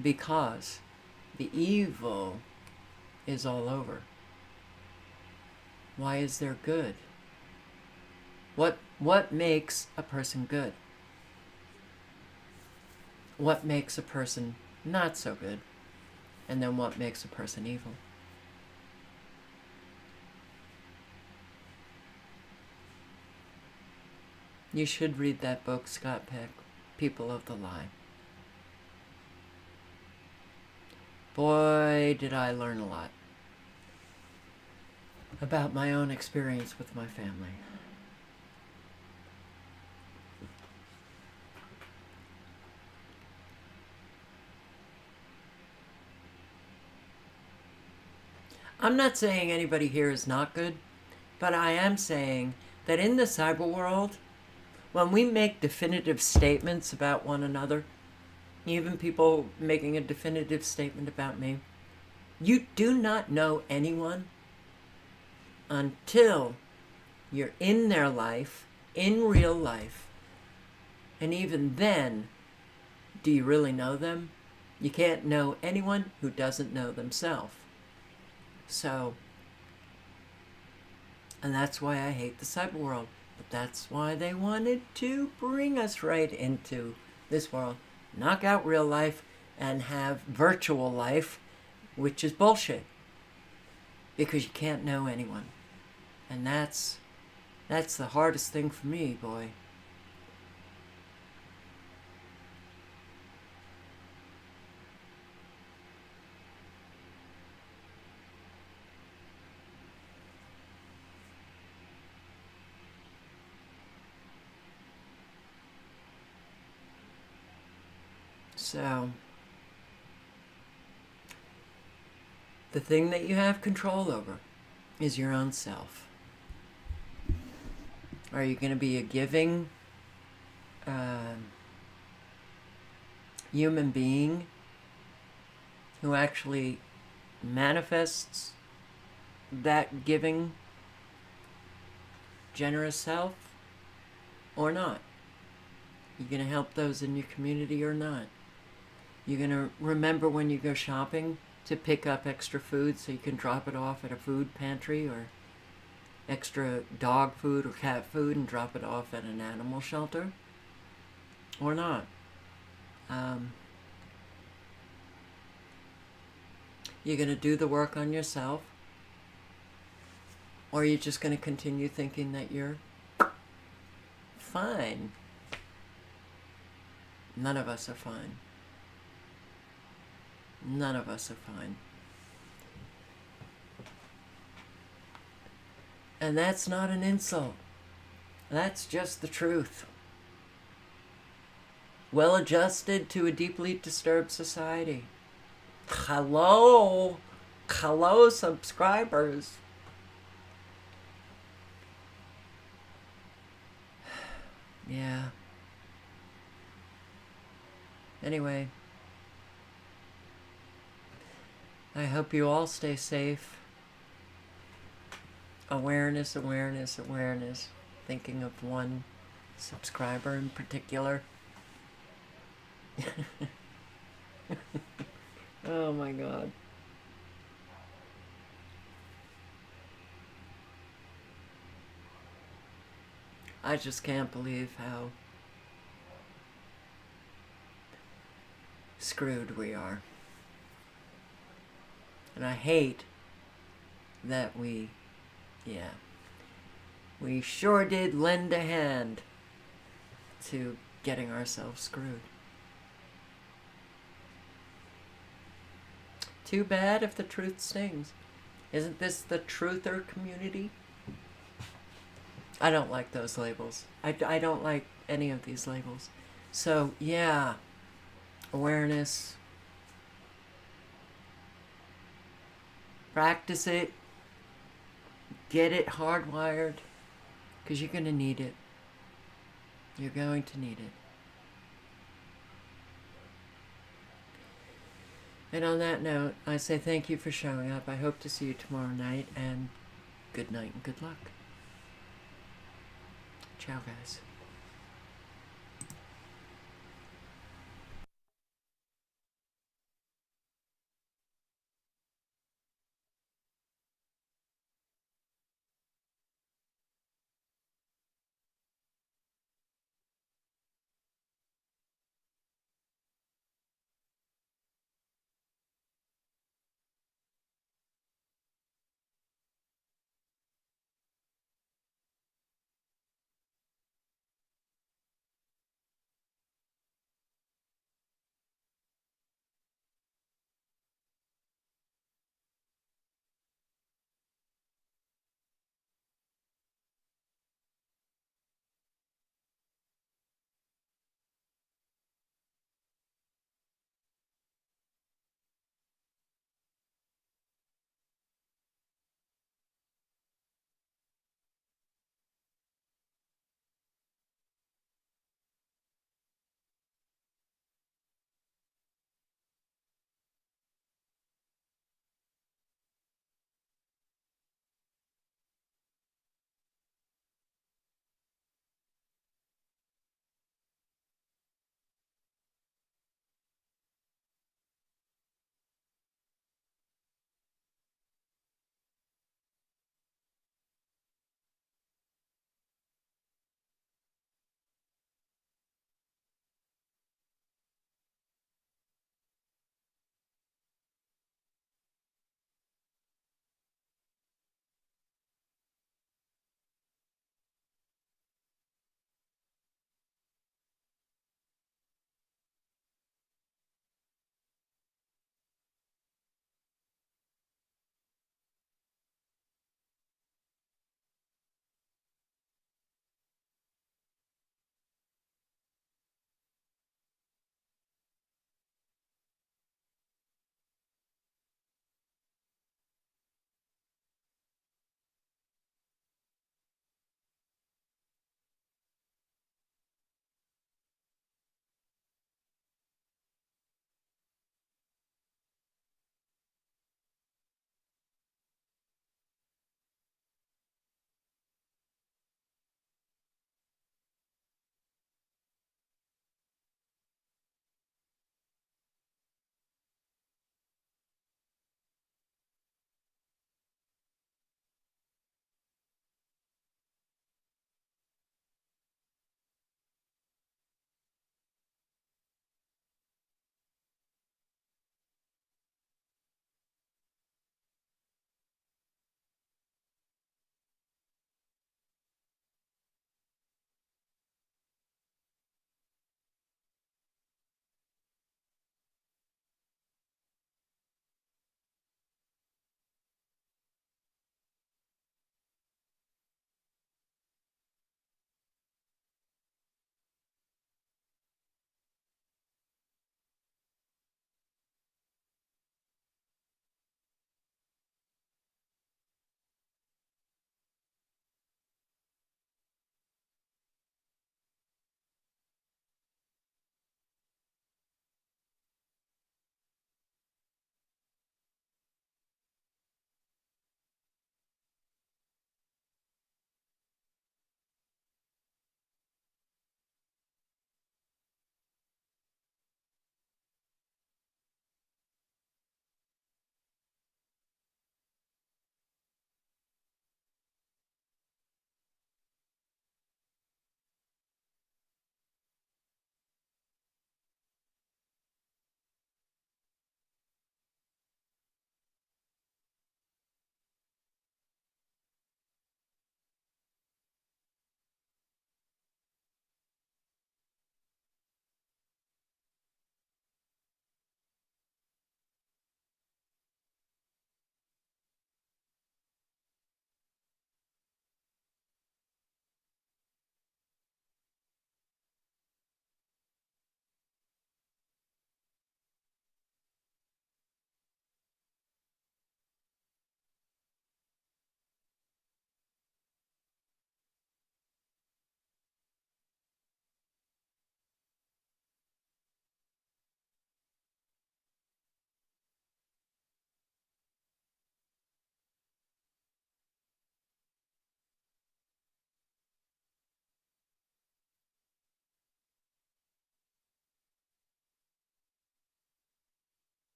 Because the evil is all over. Why is there good? What makes a person good? What makes a person not so good? And then what makes a person evil? You should read that book, Scott Peck, People of the Lie. Boy, did I learn a lot about my own experience with my family. I'm not saying anybody here is not good, but I am saying that in the cyber world, when we make definitive statements about one another, even people making a definitive statement about me, you do not know anyone until you're in their life, in real life. And even then, do you really know them? You can't know anyone who doesn't know themselves. So, and that's why I hate the cyber world. But that's why they wanted to bring us right into this world. Knock out real life and have virtual life, which is bullshit. Because you can't know anyone. And that's the hardest thing for me, boy. So, the thing that you have control over is your own self. Are you going to be a giving human being who actually manifests that giving, generous self, or not? You going to help those in your community or not? You're going to remember when you go shopping to pick up extra food so you can drop it off at a food pantry, or extra dog food or cat food and drop it off at an animal shelter? Or not? You're going to do the work on yourself? Or are you just going to continue thinking that you're fine? None of us are fine. None of us are fine. And that's not an insult. That's just the truth. Well adjusted to a deeply disturbed society. Hello? Hello, subscribers. Yeah. Anyway, I hope you all stay safe. Awareness, awareness, awareness. Thinking of one subscriber in particular. Oh my God. I just can't believe how screwed we are. And I hate that we sure did lend a hand to getting ourselves screwed. Too bad if the truth stings. Isn't this the truther community? I don't like those labels. I don't like any of these labels. So, yeah, awareness. Practice it. Get it hardwired, because you're going to need it. You're going to need it. And on that note, I say thank you for showing up. I hope to see you tomorrow night, and good night and good luck. Ciao, guys.